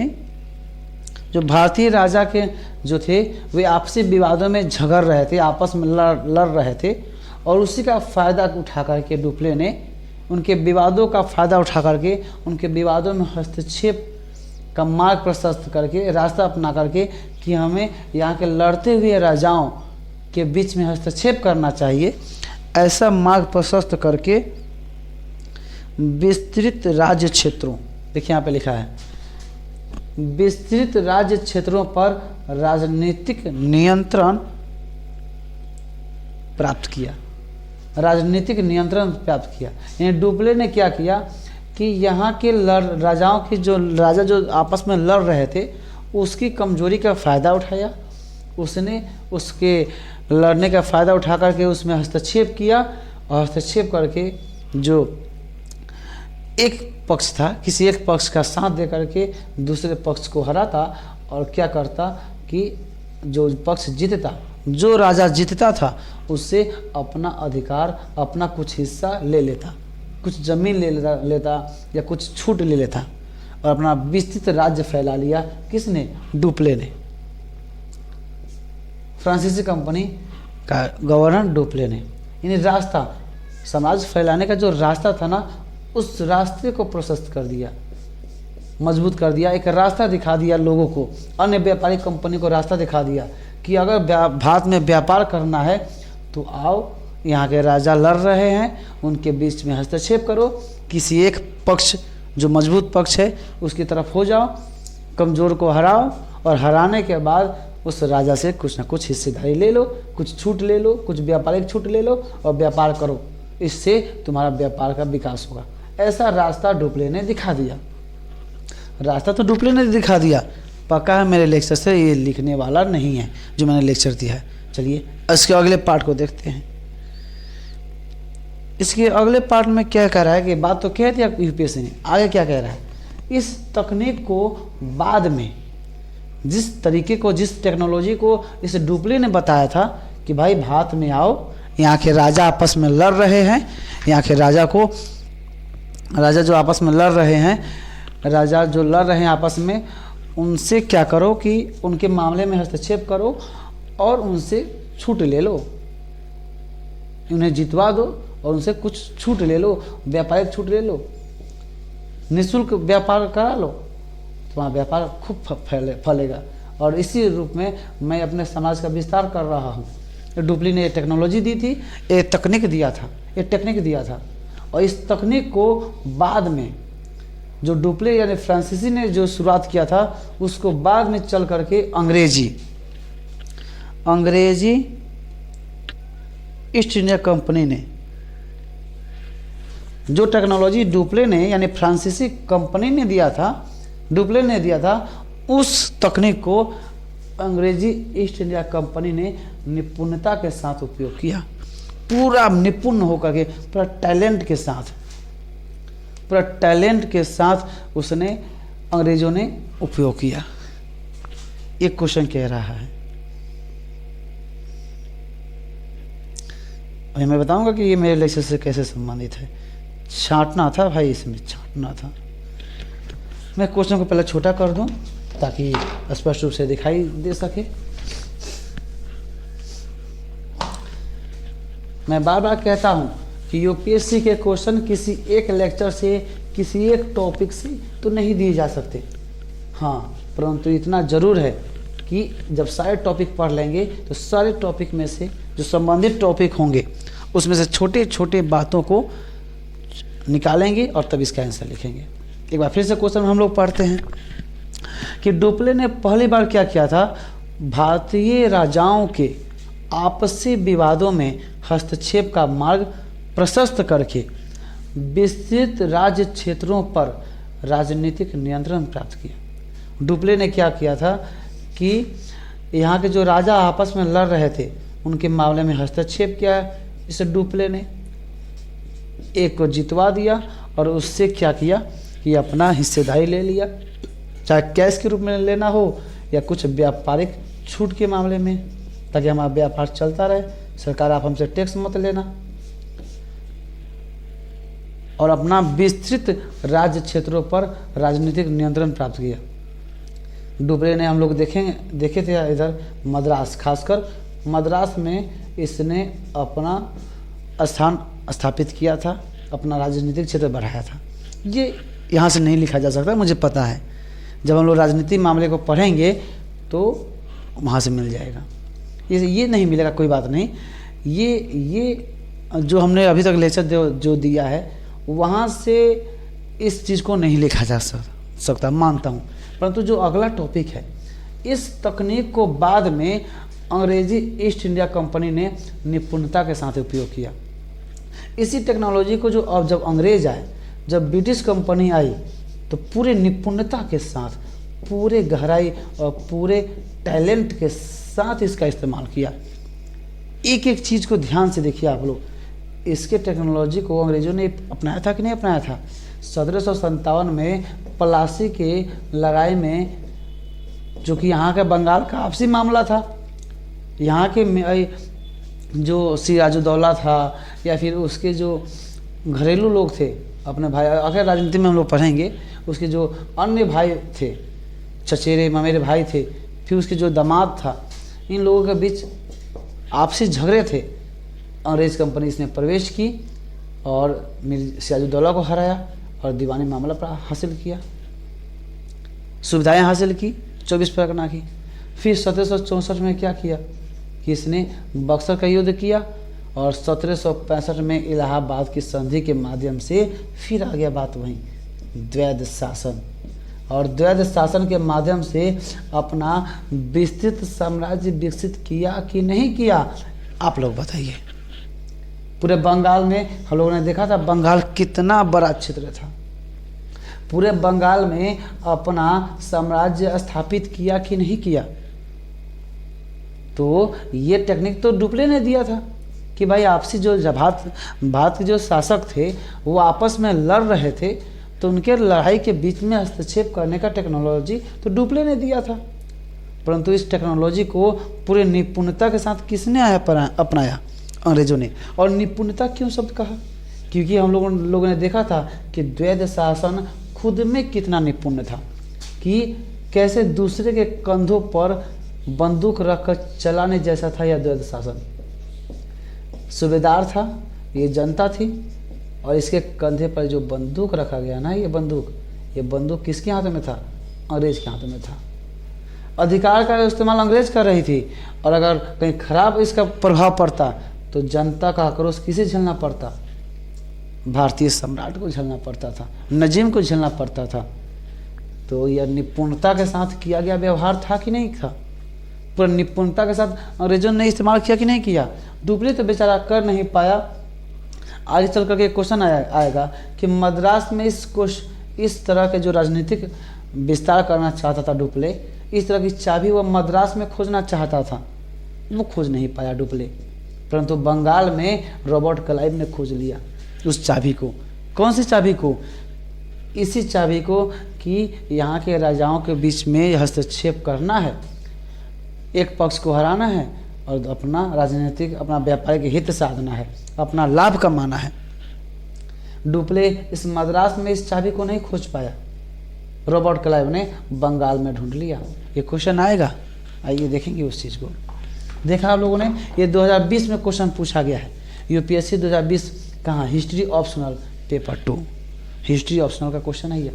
जो भारतीय राजा के जो थे वे आपसी विवादों में झगड़ रहे थे, आपस में लड़ रहे थे, और उसी का फ़ायदा उठा करके डुप्ले ने उनके विवादों का फ़ायदा उठा करके उनके विवादों में हस्तक्षेप का मार्ग प्रशस्त करके, रास्ता अपना करके कि हमें यहाँ के लड़ते हुए राजाओं के बीच में हस्तक्षेप करना चाहिए, ऐसा मार्ग प्रशस्त करके विस्तृत राज्य क्षेत्रों, देखिए यहाँ पे लिखा है, विस्तृत राज्य क्षेत्रों पर राजनीतिक नियंत्रण प्राप्त किया। यानी डुप्ले ने क्या किया कि यहाँ के राजाओं की जो राजा जो आपस में लड़ रहे थे उसकी कमजोरी का फ़ायदा उठाया, उसने उसके लड़ने का फ़ायदा उठा करके उसमें हस्तक्षेप किया और हस्तक्षेप करके जो एक पक्ष था किसी एक पक्ष का साथ दे करके दूसरे पक्ष को हराता और क्या करता कि जो पक्ष जीतता, जो राजा जीतता था उससे अपना अधिकार, अपना कुछ हिस्सा ले लेता, कुछ ज़मीन ले लेता या कुछ छूट ले लेता और अपना विस्तृत राज्य फैला लिया। किसने? डुप्ले ने, फ्रांसीसी कंपनी का गवर्नर डुप्ले ने। यानी रास्ता, साम्राज्य फैलाने का जो रास्ता था ना, उस रास्ते को प्रशस्त कर दिया, मजबूत कर दिया, एक रास्ता दिखा दिया लोगों को, अन्य व्यापारिक कंपनी को रास्ता दिखा दिया कि अगर भारत में व्यापार करना है तो आओ, यहाँ के राजा लड़ रहे हैं उनके बीच में हस्तक्षेप करो, किसी एक पक्ष जो मजबूत पक्ष है उसकी तरफ हो जाओ, कमज़ोर को हराओ और हराने के बाद उस राजा से कुछ ना कुछ हिस्सेदारी ले लो, कुछ छूट ले लो, कुछ व्यापारिक छूट ले लो और व्यापार करो, इससे तुम्हारा व्यापार का विकास होगा। ऐसा रास्ता डुप्ले ने दिखा दिया। रास्ता तो डुप्ले ने दिखा दिया, पक्का है मेरे लेक्चर से ये लिखने वाला नहीं है जो मैंने लेक्चर दिया है। चलिए इसके अगले पार्ट को देखते हैं। इसके अगले पार्ट में क्या कह रहा है कि बात तो कह दिया यूपीएससी ने, आगे क्या कह रहा है, इस तकनीक को बाद में जिस तरीके को, जिस टेक्नोलॉजी को इस डुप्ले ने बताया था कि भाई भारत में आओ, यहाँ के राजा आपस में लड़ रहे हैं, यहाँ के राजा जो आपस में लड़ रहे हैं, राजा जो लड़ रहे हैं आपस में, उनसे क्या करो कि उनके मामले में हस्तक्षेप करो और उनसे छूट ले लो, उन्हें जितवा दो और उनसे कुछ छूट ले लो, व्यापारिक छूट ले लो, निःशुल्क व्यापार करा लो, तुम्हारा व्यापार खूब फलेगा। और इसी रूप में मैं अपने समाज का विस्तार कर रहा हूँ। डुप्ले ने ये टेक्नोलॉजी दी थी, ये टेक्निक दिया था और इस तकनीक को बाद में जो डुप्ले यानी फ्रांसीसी ने जो शुरुआत किया था उसको बाद में चल करके अंग्रेजी ईस्ट इंडिया कंपनी ने, जो टेक्नोलॉजी डुप्ले ने यानी फ्रांसीसी कंपनी ने दिया था, डुप्ले ने दिया था, उस तकनीक को अंग्रेजी ईस्ट इंडिया कंपनी ने निपुणता के साथ उपयोग किया, पूरा निपुण होकर के, पूरा टैलेंट के साथ उसने अंग्रेजों ने उपयोग किया। एक क्वेश्चन कह रहा है, अभी मैं बताऊंगा कि ये मेरे लेक्चर से कैसे संबंधित है। छांटना था भाई, इसमें छांटना था। मैं क्वेश्चन को पहले छोटा कर दूं ताकि स्पष्ट रूप से दिखाई दे सके। मैं बार बार कहता हूं कि यूपीएससी के क्वेश्चन किसी एक लेक्चर से, किसी एक टॉपिक से तो नहीं दिए जा सकते। हाँ, परंतु इतना जरूर है कि जब सारे टॉपिक पढ़ लेंगे तो सारे टॉपिक में से जो संबंधित टॉपिक होंगे उसमें से छोटे छोटे बातों को निकालेंगे और तब इसका आंसर लिखेंगे। एक बार फिर से क्वेश्चन हम लोग पढ़ते हैं कि डुप्ले ने पहली बार क्या किया था, भारतीय राजाओं के आपसी विवादों में हस्तक्षेप का मार्ग प्रशस्त करके विस्तृत राज्य क्षेत्रों पर राजनीतिक नियंत्रण प्राप्त किया। डुप्ले ने क्या किया था कि यहाँ के जो राजा आपस में लड़ रहे थे उनके मामले में हस्तक्षेप किया। इस डुप्ले ने एक को जितवा दिया और उससे क्या किया कि अपना हिस्सेदारी ले लिया, चाहे कैश के रूप में लेना हो या कुछ व्यापारिक छूट के मामले में, ताकि हमारा व्यापार चलता रहे। सरकार आप हमसे टैक्स मत लेना, और अपना विस्तृत राज्य क्षेत्रों पर राजनीतिक नियंत्रण प्राप्त किया। डुप्ले ने हम लोग देखे थे इधर मद्रास, खासकर मद्रास में इसने अपना स्थान स्थापित किया था, अपना राजनीतिक क्षेत्र बढ़ाया था। ये यहाँ से नहीं लिखा जा सकता, मुझे पता है। जब हम लोग राजनीति मामले को पढ़ेंगे तो वहाँ से मिल जाएगा। ये नहीं मिलेगा, कोई बात नहीं। ये जो हमने अभी तक लेक्चर जो दिया है वहाँ से इस चीज़ को नहीं लिखा जा सकता, मानता हूँ। परंतु जो अगला टॉपिक है, इस तकनीक को बाद में अंग्रेजी ईस्ट इंडिया कंपनी ने निपुणता के साथ उपयोग किया। इसी टेक्नोलॉजी को जो अब जब अंग्रेज आए, जब ब्रिटिश कंपनी आई तो पूरे निपुणता के साथ, पूरे गहराई और पूरे टैलेंट के साथ इसका इस्तेमाल किया। एक एक चीज़ को ध्यान से देखिए आप लोग, इसके टेक्नोलॉजी को अंग्रेज़ों ने अपनाया था कि नहीं अपनाया था। 1757 में प्लासी के लड़ाई में, जो कि यहाँ का बंगाल का आपसी मामला था, यहाँ के जो सिराजुद्दौला था या फिर उसके जो घरेलू लोग थे अपने भाई, अगर राजनीति में हम लोग पढ़ेंगे, उसके जो अन्य भाई थे, चचेरे ममेरे भाई थे, फिर उसके जो दामाद था, इन लोगों के बीच आपसी झगड़े थे। अंग्रेज़ कंपनी इसने प्रवेश की और सिराजुद्दौला को हराया और दीवानी मामला पर हासिल किया, सुविधाएं हासिल की 24 परगना की। फिर 1764 में क्या किया कि इसने बक्सर का युद्ध किया और 1765 में इलाहाबाद की संधि के माध्यम से फिर आ गया बात वहीं द्वैध शासन, और द्वैध शासन के माध्यम से अपना विस्तृत साम्राज्य विकसित किया कि नहीं किया, आप लोग बताइए। पूरे बंगाल में हम लोगों ने देखा था बंगाल कितना बड़ा क्षेत्र था, पूरे बंगाल में अपना साम्राज्य स्थापित किया कि नहीं किया। तो ये टेक्निक तो डुप्ले ने दिया था कि भाई आपसी जो भारत के जो शासक थे वो आपस में लड़ रहे थे, तो उनके लड़ाई के बीच में हस्तक्षेप करने का टेक्नोलॉजी तो डुप्ले ने दिया था। परंतु इस टेक्नोलॉजी को पूरे निपुणता के साथ किसने अपनाया? अंग्रेजों ने। और निपुणता क्यों शब्द कहा? क्योंकि हम लोगों ने देखा था कि द्वैध शासन खुद में कितना निपुण था, कि कैसे दूसरे के कंधों पर बंदूक रखकर चलाने जैसा था यह द्वैध शासन। सूबेदार था, ये जनता थी, और इसके कंधे पर जो बंदूक रखा गया ना, ये बंदूक किसके हाथ में था? अंग्रेज के हाथ में था। अधिकार का इस्तेमाल अंग्रेज कर रही थी, और अगर कहीं खराब इसका प्रभाव पड़ता तो जनता का आक्रोश किसे झेलना पड़ता? भारतीय सम्राट को झेलना पड़ता था, नजीम को झेलना पड़ता था। तो यह निपुणता के साथ किया गया व्यवहार था कि नहीं था? पूरा निपुणता के साथ अंग्रेजों ने इस्तेमाल किया कि नहीं किया? डुप्ले तो बेचारा कर नहीं पाया। आगे चल करके क्वेश्चन आएगा कि मद्रास में इस तरह के जो राजनीतिक विस्तार करना चाहता था डुप्ले, इस तरह की चाबी वो मद्रास में खोजना चाहता था, वो खोज नहीं पाया डुप्ले। परंतु बंगाल में रॉबर्ट क्लाइव ने खोज लिया उस चाबी को। कौन सी चाबी को? इसी चाबी को कि यहाँ के राजाओं के बीच में हस्तक्षेप करना है, एक पक्ष को हराना है और अपना राजनीतिक, अपना व्यापारिक हित साधना है, अपना लाभ कमाना है। डुप्ले इस मद्रास में इस चाबी को नहीं खोज पाया, रॉबर्ट क्लाइव ने बंगाल में ढूंढ लिया। ये क्वेश्चन आएगा, आइए देखेंगे उस चीज़ को। देखा आप लोगों ने, ये 2020 में क्वेश्चन पूछा गया है, यूपीएससी 2020 कहाँ? History optional paper 2, history optional का क्वेश्चन है ये।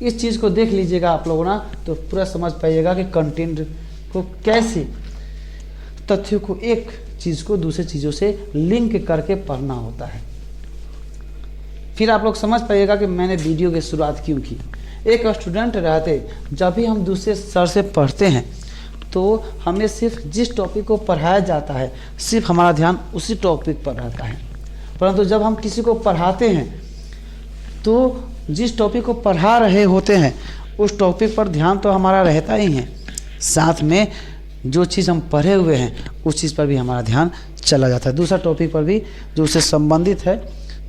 इस चीज़ को देख लीजिएगा आप लोगों ना, तो पूरा समझ पाइएगा कि कंटेंट को कैसे, तथ्यों को, एक चीज़ को दूसरे चीज़ों से लिंक करके पढ़ना होता है। फिर आप लोग समझ पाइएगा कि मैंने वीडियो की शुरुआत क्यों की। एक स्टूडेंट रहते, जब भी हम दूसरे सर से पढ़ते हैं तो हमें सिर्फ जिस टॉपिक को पढ़ाया जाता है सिर्फ हमारा ध्यान उसी टॉपिक पर रहता है। परंतु जब हम किसी को पढ़ाते हैं तो जिस टॉपिक को पढ़ा रहे होते हैं उस टॉपिक पर ध्यान तो हमारा रहता ही है, साथ में जो चीज़ हम पढ़े हुए हैं उस चीज़ पर भी हमारा ध्यान चला जाता है। दूसरा टॉपिक पर भी जो उससे संबंधित है,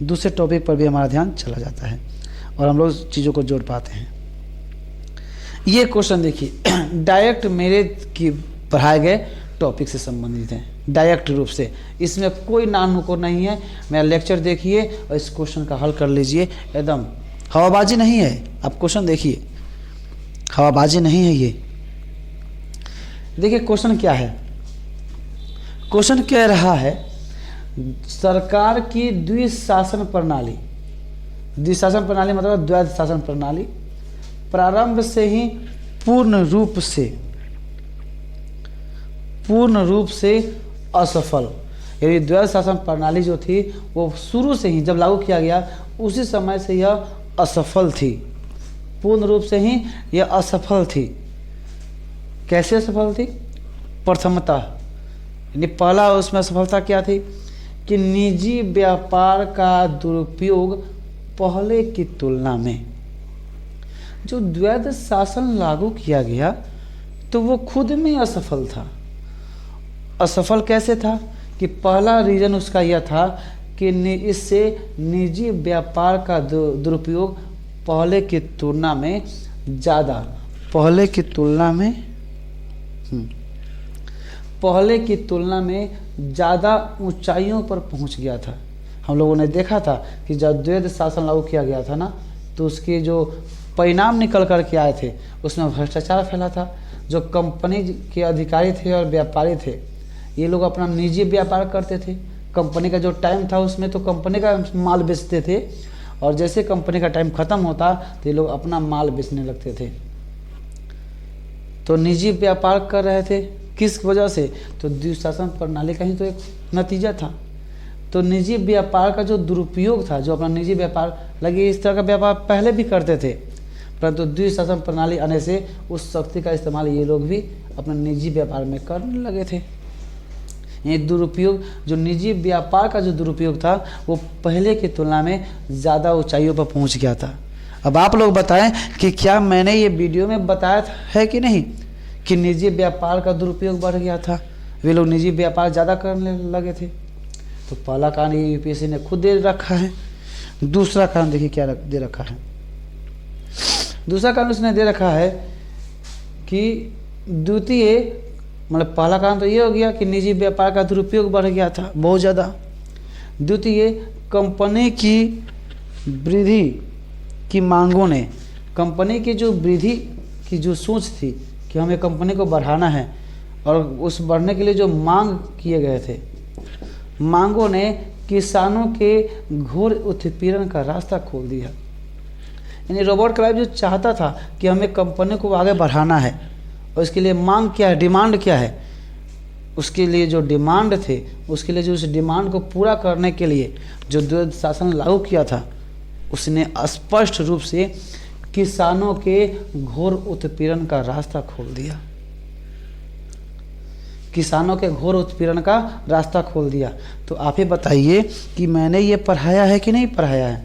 दूसरे टॉपिक पर भी हमारा ध्यान चला जाता है और हम लोग चीज़ों को जोड़ पाते हैं। ये क्वेश्चन देखिए, डायरेक्ट मेरे की पढ़ाए गए टॉपिक से संबंधित है, डायरेक्ट रूप से, इसमें कोई नानुको नहीं है। मेरा लेक्चर देखिए और इस क्वेश्चन का हल कर लीजिए। एकदम हवाबाजी नहीं है, आप क्वेश्चन देखिए, हवाबाजी नहीं है ये। देखिए क्वेश्चन क्या है, क्वेश्चन कह रहा है सरकार की द्विशासन प्रणाली, द्विशासन प्रणाली मतलब द्वैध शासन प्रणाली प्रारंभ से ही पूर्ण रूप से असफल, यानी द्वैध शासन प्रणाली जो थी वो शुरू से ही जब लागू किया गया उसी समय से यह असफल थी, पूर्ण रूप से ही यह असफल थी। कैसे असफल थी? प्रथमतः, यानी पहला उसमें असफलता क्या थी कि निजी व्यापार का दुरुपयोग पहले की तुलना में, जो द्वैध शासन लागू किया गया तो वो खुद में असफल था। असफल कैसे था कि पहला रीजन उसका यह था कि इससे निजी व्यापार का दुरुपयोग पहले की तुलना में ज़्यादा, पहले की तुलना में ज़्यादा ऊंचाइयों पर पहुंच गया था। हम लोगों ने देखा था कि जब द्वैध शासन लागू किया गया था ना, तो उसके जो परिणाम निकल कर के आए थे उसमें भ्रष्टाचार फैला था। जो कंपनी के अधिकारी थे और व्यापारी थे, ये लोग अपना निजी व्यापार करते थे। कंपनी का जो टाइम था उसमें तो कंपनी का माल बेचते थे, और जैसे कंपनी का टाइम ख़त्म होता तो ये लोग अपना माल बेचने लगते थे। तो निजी व्यापार कर रहे थे, किस वजह से? तो द्विशासन प्रणाली का ही तो एक नतीजा था। तो निजी व्यापार का जो दुरुपयोग था, जो अपना निजी व्यापार लगे, इस तरह का व्यापार पहले भी करते थे, परंतु द्विशासन प्रणाली आने से उस शक्ति का इस्तेमाल ये लोग भी अपने निजी व्यापार में करने लगे थे। ये दुरुपयोग, जो निजी व्यापार का जो दुरुपयोग था, वो पहले की तुलना में ज़्यादा ऊंचाइयों पर पहुंच गया था। अब आप लोग बताएं कि क्या मैंने ये वीडियो में बताया है कि नहीं कि निजी व्यापार का दुरुपयोग बढ़ गया था, वे लोग निजी व्यापार ज़्यादा करने लगे थे। तो पहला कारण ये यूपीएससी ने खुद दे रखा है। दूसरा कारण देखिए क्या दे रखा है। दूसरा कारण उसने दे रखा है कि द्वितीय, मतलब पहला कारण तो ये हो गया कि निजी व्यापार का दुरुपयोग बढ़ गया था बहुत ज़्यादा। द्वितीय, कंपनी की वृद्धि की मांगों ने, कंपनी की जो वृद्धि की जो सोच थी कि हमें कंपनी को बढ़ाना है, और उस बढ़ने के लिए जो मांग किए गए थे, मांगों ने किसानों के घोर उत्पीड़न का रास्ता खोल दिया। यानी रॉबर्ट क्लाइव जो चाहता था कि हमें कंपनी को आगे बढ़ाना है, और इसके लिए मांग क्या है, डिमांड क्या है, उसके लिए जो डिमांड थे, उसके लिए जो उस डिमांड को पूरा करने के लिए जो द्वैध शासन लागू किया था, उसने स्पष्ट रूप से किसानों के घोर उत्पीड़न का रास्ता खोल दिया। किसानों के घोर उत्पीड़न का रास्ता खोल दिया। तो आप ही बताइए कि मैंने ये पढ़ाया है कि नहीं पढ़ाया है,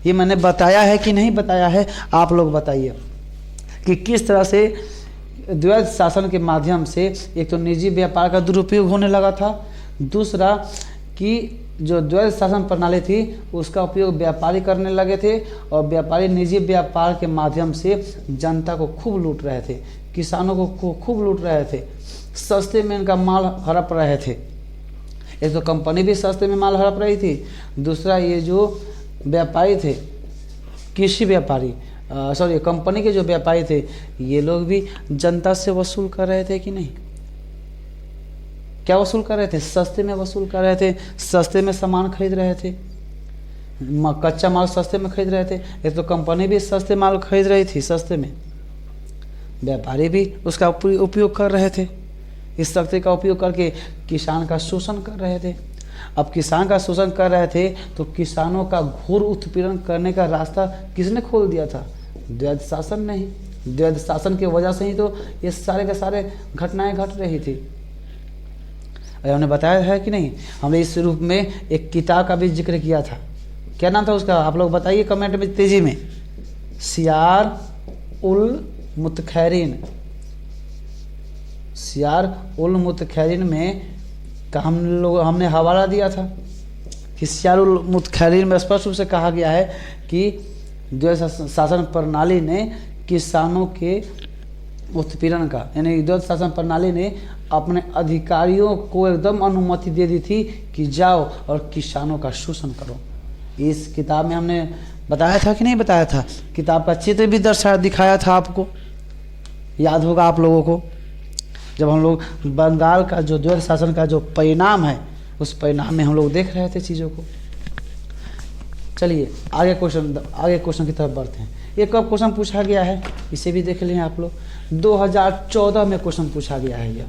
ये मैंने बताया है कि नहीं बताया है। आप लोग बताइए कि किस तरह से द्वैध शासन के माध्यम से एक तो निजी व्यापार का दुरुपयोग होने लगा था, दूसरा कि जो द्वैध शासन प्रणाली थी उसका उपयोग व्यापारी करने लगे थे, और व्यापारी निजी व्यापार के माध्यम से जनता को खूब लूट रहे थे, किसानों को खूब लूट रहे थे, सस्ते में इनका माल हड़प रहे थे। एक तो कंपनी भी सस्ते में माल हड़प रही थी, दूसरा ये जो व्यापारी थे, कृषि व्यापारी, कंपनी के जो व्यापारी थे, ये लोग भी जनता से वसूल कर रहे थे कि नहीं? क्या वसूल कर रहे थे? सस्ते में वसूल कर रहे थे, सस्ते में सामान खरीद रहे थे, कच्चा माल सस्ते में खरीद रहे थे। एक तो कंपनी भी सस्ते माल खरीद रही थी सस्ते में, व्यापारी भी उसका उपयोग कर रहे थे। इस शक्ति का उपयोग करके किसान का शोषण कर रहे थे। अब किसान का शोषण कर रहे थे तो किसानों का घोर उत्पीड़न करने का रास्ता किसने खोल दिया था? द्वैध शासन ने ही। द्वैध शासन की वजह से ही तो ये सारे के सारे घटनाएं घट रही थी। हमने बताया है कि नहीं? हमने इस रूप में एक किताब का भी जिक्र किया था। क्या नाम था उसका? आप लोग बताइए कमेंट में तेजी में। सियार उल मुतखैरिन। सियार उल मुतखैरिन में हमने हवाला दिया था कि सियार उल मुतखैरिन में स्पष्ट रूप से कहा गया है कि द्वैध शासन प्रणाली ने किसानों के उत्पीड़न का, यानी द्वैध शासन प्रणाली ने अपने अधिकारियों को एकदम अनुमति दे दी थी कि जाओ और किसानों का शोषण करो। इस किताब में हमने बताया था कि नहीं बताया था? किताब का चित्र भी दिखाया था, आपको याद होगा आप लोगों को, जब हम लोग बंगाल का जो द्वैध शासन का जो परिणाम है, उस परिणाम में हम लोग देख रहे थे चीज़ों को। चलिए आगे क्वेश्चन की तरफ बढ़ते हैं। ये कब क्वेश्चन पूछा गया है, इसे भी देख लें आप लोग। 2014 में क्वेश्चन पूछा गया है। यह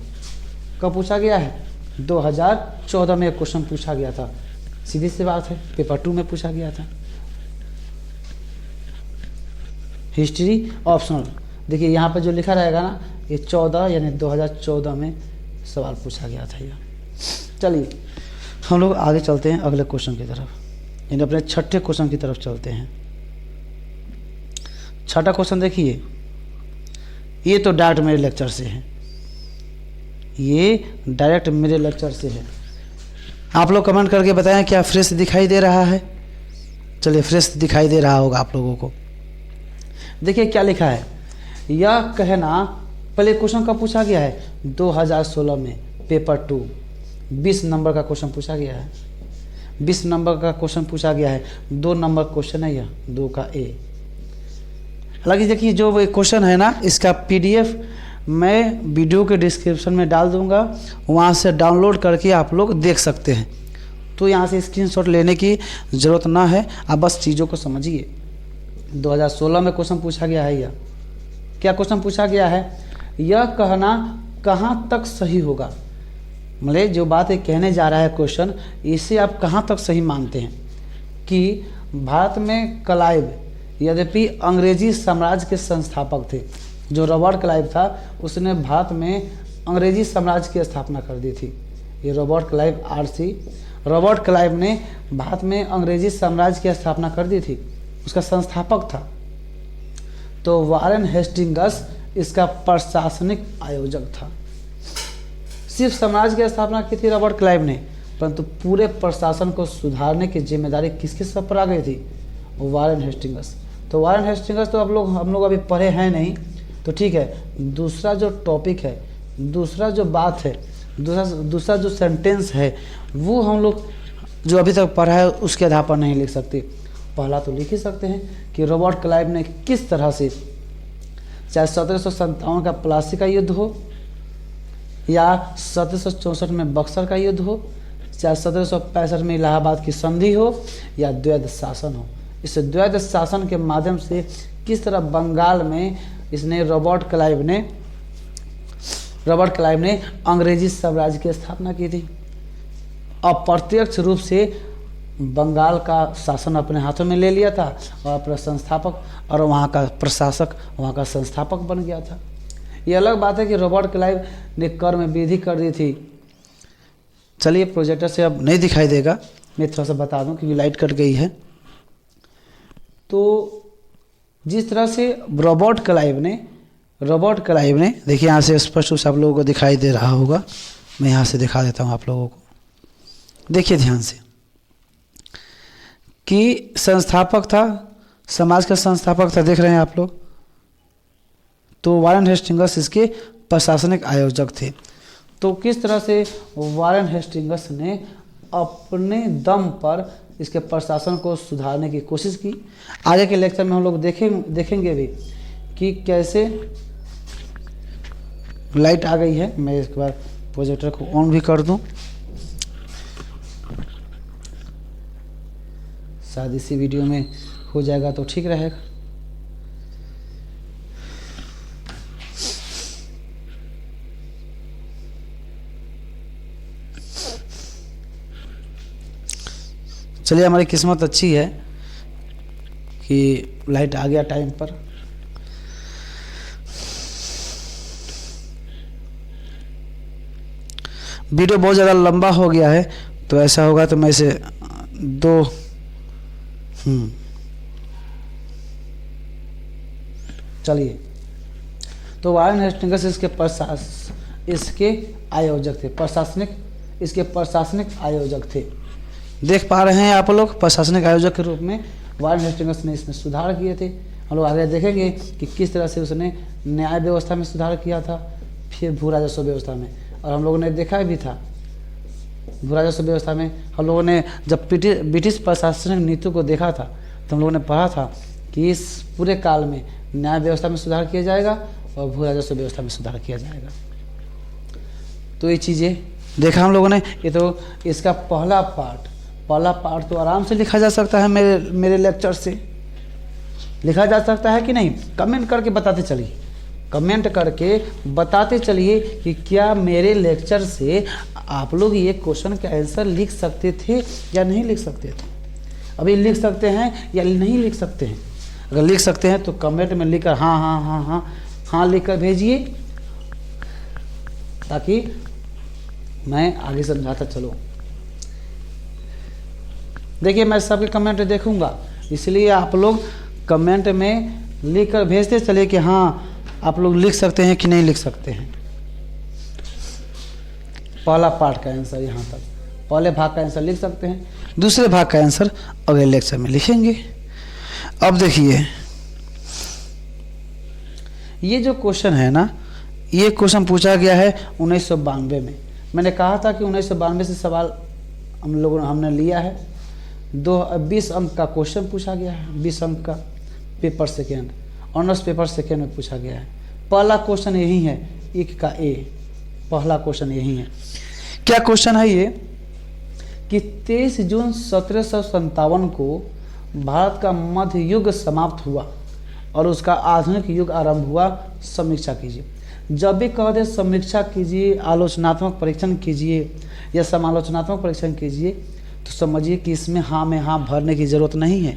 कब पूछा गया है? 2014 में क्वेश्चन पूछा गया था। सीधी सी बात है, पेपर 2 में पूछा गया था। हिस्ट्री ऑप्शनल, देखिए यहाँ पर जो लिखा रहेगा ना, ये 14 यानी 2014 में सवाल पूछा गया था। यह चलिए हम लोग आगे चलते हैं अगले क्वेश्चन की तरफ, यानी अपने छठे क्वेश्चन की तरफ चलते हैं। छठा क्वेश्चन देखिए, ये तो डायरेक्ट मेरे लेक्चर से है, ये डायरेक्ट मेरे लेक्चर से है। आप लोग कमेंट करके बताएं क्या फ्रेश दिखाई दे रहा है। चलिए, फ्रेश दिखाई दे रहा होगा आप लोगों को। देखिए क्या लिखा है, यह कहना, पहले क्वेश्चन कब पूछा गया है, 2016 में पेपर 2 20 नंबर का क्वेश्चन पूछा गया है। 20 नंबर का क्वेश्चन पूछा गया है, 2 नंबर क्वेश्चन है यह, 2 का ए। हालांकि देखिए जो क्वेश्चन है ना, इसका पीडीएफ मैं वीडियो के डिस्क्रिप्शन में डाल दूंगा, वहाँ से डाउनलोड करके आप लोग देख सकते हैं। तो यहाँ से स्क्रीनशॉट लेने की ज़रूरत ना है, आप बस चीज़ों को समझिए। 2016 में क्वेश्चन पूछा गया है, यह क्या क्वेश्चन पूछा गया है, यह कहना कहाँ तक सही होगा। मतलब जो बात ये कहने जा रहा है क्वेश्चन, इसे आप कहाँ तक सही मानते हैं कि भारत में क्लाइव यद्यपि अंग्रेजी साम्राज्य के संस्थापक थे। जो रॉबर्ट क्लाइव था उसने भारत में अंग्रेजी साम्राज्य की स्थापना कर दी थी। ये Robert Clive RC, Robert Clive ने भारत में अंग्रेजी साम्राज्य की स्थापना कर दी थी, उसका संस्थापक था। तो वारेन हेस्टिंग्स इसका प्रशासनिक आयोजक था। सिर्फ साम्राज्य की स्थापना की थी रॉबर्ट क्लाइव ने, परंतु पूरे प्रशासन को सुधारने की जिम्मेदारी किसके सर पर आ गई थी, वारेन हेस्टिंग्स। तो वारेन हेस्टिंग्स तो हम लोग अभी पढ़े हैं नहीं, तो ठीक है। दूसरा जो टॉपिक है, दूसरा जो बात है, दूसरा जो सेंटेंस है, वो हम लोग जो अभी तक पढ़ा है उसके आधार पर नहीं लिख सकते। पहला तो लिख ही सकते हैं कि रॉबर्ट क्लाइव ने किस तरह से, चाहे 1757 का प्लासी का युद्ध हो, या 1764 में बक्सर का युद्ध हो, चाहे 1765 में इलाहाबाद की संधि हो, या द्वैध शासन हो, इस द्वैध शासन के माध्यम से किस तरह बंगाल में इसने रॉबर्ट क्लाइव ने अंग्रेजी साम्राज्य की स्थापना की थी। अप्रत्यक्ष रूप से बंगाल का शासन अपने हाथों में ले लिया था और अपना संस्थापक और वहाँ का प्रशासक, वहाँ का संस्थापक बन गया था। ये अलग बात है कि रॉबर्ट क्लाइव ने कर में वृद्धि कर दी थी। चलिए, प्रोजेक्टर से अब नहीं दिखाई देगा, मैं थोड़ा सा बता दूं क्योंकि लाइट कट गई है। तो जिस तरह से रॉबर्ट क्लाइव ने देखिए, यहाँ से स्पष्ट रूप से आप लोगों को दिखाई दे रहा होगा, मैं यहाँ से दिखा देता हूँ आप लोगों को। देखिए ध्यान से कि संस्थापक था, समाज का संस्थापक था, देख रहे हैं आप लोग। तो वारेन हेस्टिंग्स इसके प्रशासनिक आयोजक थे। तो किस तरह से वारेन हेस्टिंग्स ने अपने दम पर इसके प्रशासन को सुधारने की कोशिश की। आगे के लेक्चर में हम लोग देखेंगे भी कि कैसे। लाइट आ गई है, मैं एक बार प्रोजेक्टर को ऑन भी कर दूं, शायद इसी वीडियो में हो जाएगा तो ठीक रहेगा। चलिए, हमारी किस्मत अच्छी है कि लाइट आ गया टाइम पर। वीडियो बहुत ज़्यादा लंबा हो गया है, तो ऐसा होगा तो मैं इसे चलिए, तो वारेन हेस्टिंग्स इसके आयोजक थे, इसके प्रशासनिक आयोजक थे। देख पा रहे हैं आप लोग, प्रशासनिक आयोजक के रूप में वारेन हेस्टिंग्स ने इसमें सुधार किए थे। हम लोग आगे देखेंगे कि किस तरह से उसने न्याय व्यवस्था में सुधार किया था, फिर भू राजस्व व्यवस्था में। और हम लोगों ने देखा भी था भू राजस्व व्यवस्था में, हम लोगों ने जब ब्रिटिश प्रशासनिक नीति को देखा था तो हम लोगों ने पढ़ा था कि इस पूरे काल में न्याय व्यवस्था में सुधार किया जाएगा और भू राजस्व व्यवस्था में सुधार किया जाएगा। तो ये चीज़ें देखा हम लोगों ने। ये तो इसका पहला पार्ट तो आराम से लिखा जा सकता है, मेरे लेक्चर से लिखा जा सकता है कि नहीं। कमेंट करके बताते चलिए कि क्या मेरे लेक्चर से आप लोग ये क्वेश्चन का आंसर लिख सकते थे या नहीं लिख सकते थे। अभी लिख सकते हैं या नहीं लिख सकते हैं। अगर लिख सकते हैं तो कमेंट में लिखकर हाँ लिखकर भेजिए, ताकि मैं आगे समझाता चलूँ। देखिए मैं सबके कमेंट देखूंगा, इसलिए आप लोग कमेंट में लिख कर भेजते चलिए कि हाँ आप लोग लिख सकते हैं कि नहीं लिख सकते हैं। पहला पार्ट का आंसर यहाँ तक, पहले भाग का आंसर लिख सकते हैं, दूसरे भाग का आंसर अगले लेक्चर में लिखेंगे। अब देखिए ये जो क्वेश्चन है ना, ये क्वेश्चन पूछा गया है 1992 में। मैंने कहा था कि 1992 से सवाल हमने लिया है। 20 अंक का क्वेश्चन पूछा गया है, 20 अंक का paper second, honours paper second में पूछा गया है। पहला क्वेश्चन यही है, 1 का ए, पहला क्वेश्चन यही है। क्या क्वेश्चन है ये कि 23 जून 1757 को भारत का मध्य युग समाप्त हुआ और उसका आधुनिक युग आरंभ हुआ, समीक्षा कीजिए। जब भी कह दे समीक्षा कीजिए, आलोचनात्मक परीक्षण कीजिए या समालोचनात्मक परीक्षण कीजिए, तो समझिए कि इसमें हाँ में हाँ भरने की ज़रूरत नहीं है।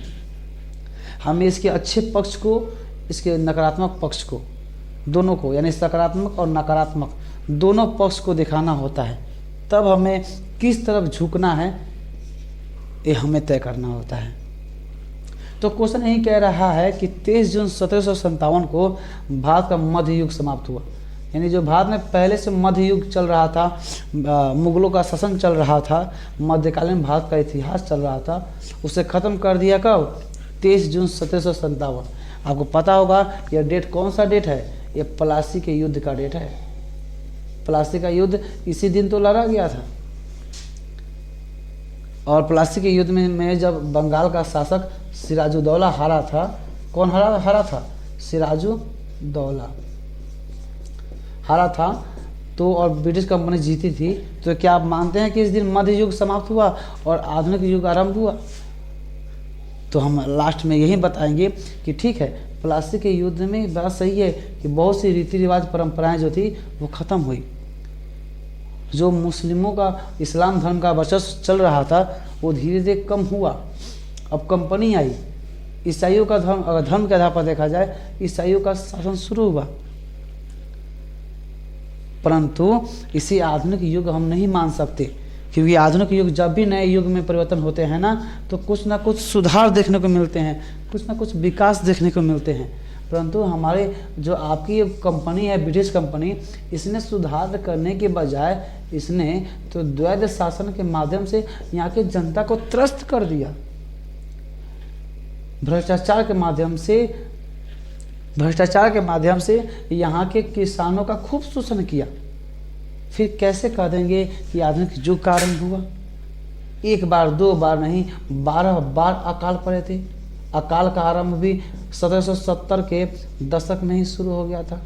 हमें इसके अच्छे पक्ष को, इसके नकारात्मक पक्ष को, दोनों को, यानी सकारात्मक और नकारात्मक दोनों पक्ष को दिखाना होता है। तब हमें किस तरफ झुकना है ये हमें तय करना होता है। तो क्वेश्चन यही कह रहा है कि 23 जून 1757 को भारत का मध्य युग समाप्त हुआ, यानी जो भारत में पहले से मध्य युग चल रहा था, मुगलों का शासन चल रहा था, मध्यकालीन भारत का इतिहास चल रहा था, उसे ख़त्म कर दिया कब? 23 जून 1757। आपको पता होगा यह डेट कौन सा डेट है? ये प्लासी के युद्ध का डेट है। प्लासी का युद्ध इसी दिन तो लड़ा गया था। और प्लासी के युद्ध में जब बंगाल का शासक सिराजुद्दौला हारा था, कौन हारा था? सिराजुद्दौला हारा था, तो और ब्रिटिश कंपनी जीती थी। तो क्या आप मानते हैं कि इस दिन मध्य युग समाप्त हुआ और आधुनिक युग आरंभ हुआ? तो हम लास्ट में यही बताएंगे कि ठीक है, प्लासी के युद्ध में बात सही है कि बहुत सी रीति रिवाज परंपराएं जो थी वो ख़त्म हुई। जो मुस्लिमों का, इस्लाम धर्म का वर्चस्व चल रहा था वो धीरे धीरे कम हुआ। अब कंपनी आई, ईसाइयों का धर्म, अगर धर्म के आधार पर देखा जाए ईसाइयों का शासन शुरू हुआ। परंतु इसी आधुनिक युग हम नहीं मान सकते, क्योंकि आधुनिक युग, जब भी नए युग में परिवर्तन होते हैं ना, तो कुछ ना कुछ सुधार देखने को मिलते हैं, कुछ ना कुछ विकास देखने को मिलते हैं। परंतु हमारे जो आपकी ये कंपनी है, ब्रिटिश कंपनी, इसने सुधार करने के बजाय इसने तो द्वैध शासन के माध्यम से यहाँ की जनता को त्रस्त कर दिया। भ्रष्टाचार के माध्यम से यहाँ के किसानों का खूब शोषण किया। फिर कैसे कह देंगे कि आधुनिक युग का आरंभ हुआ? 1 बार 2 बार नहीं, 12 बार अकाल पड़े थे। अकाल का आरंभ भी 1770 के दशक में ही शुरू हो गया था।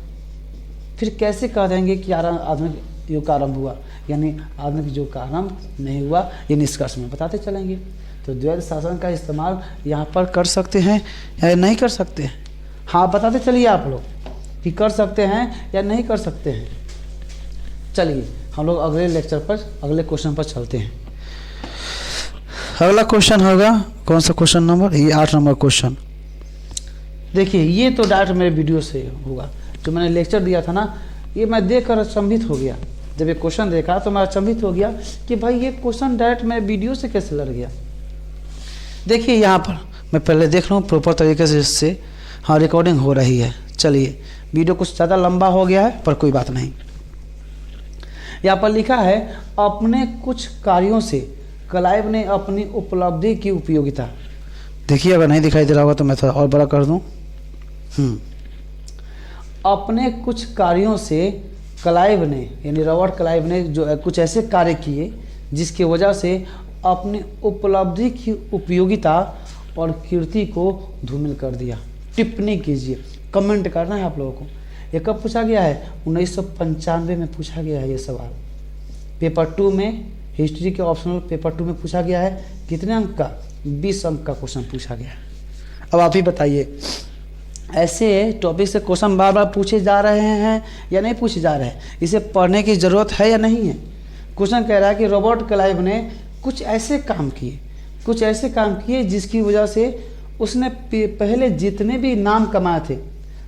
फिर कैसे कह देंगे कि आधुनिक युग का आरंभ हुआ? यानी आधुनिक युग का आरंभ नहीं हुआ, ये निष्कर्ष में बताते चलेंगे। तो द्वैध शासन का इस्तेमाल यहाँ पर कर सकते हैं या नहीं कर सकते हैं? हाँ, बताते चलिए आप लोग कि कर सकते हैं या नहीं कर सकते हैं। चलिए हम लोग अगले लेक्चर पर, अगले क्वेश्चन पर चलते हैं। अगला क्वेश्चन होगा, कौन सा क्वेश्चन नंबर? ये 8 नंबर क्वेश्चन। देखिए ये तो डायरेक्ट मेरे वीडियो से होगा, जो मैंने लेक्चर दिया था ना, ये मैं देखकर अचंभित हो गया। जब ये क्वेश्चन देखा तो मैं अचंभित हो गया कि भाई ये क्वेश्चन डायरेक्ट मेरे वीडियो से कैसे लड़ गया। देखिए यहाँ पर मैं पहले देख लूँ प्रॉपर तरीके से, इससे हाँ रिकॉर्डिंग हो रही है। चलिए, वीडियो कुछ ज़्यादा लंबा हो गया है पर कोई बात नहीं। यहाँ पर लिखा है, अपने कुछ कार्यों से क्लाइव ने अपनी उपलब्धि की उपयोगिता। देखिए अगर नहीं दिखाई दे रहा होगा तो मैं थोड़ा और बड़ा कर दूँ। अपने कुछ कार्यों से क्लाइव ने, यानी रॉबर्ट क्लाइव ने जो कुछ ऐसे कार्य किए जिसकी वजह से अपनी उपलब्धि की उपयोगिता और कीर्ति को धूमिल कर दिया। टिप्पणी कीजिए, कमेंट करना है आप लोगों को। ये कब पूछा गया है? 1995 में पूछा गया है ये सवाल। पेपर 2 में, हिस्ट्री के ऑप्शनल पेपर 2 में पूछा गया है। कितने अंक का? 20 अंक का क्वेश्चन पूछा गया है। अब आप ही बताइए, ऐसे टॉपिक से क्वेश्चन बार बार पूछे जा रहे हैं या नहीं पूछे जा रहे हैं? इसे पढ़ने की ज़रूरत है या नहीं है? क्वेश्चन कह रहा है कि रॉबर्ट क्लाइव ने कुछ ऐसे काम किए जिसकी वजह से उसने पहले जितने भी नाम कमाए थे,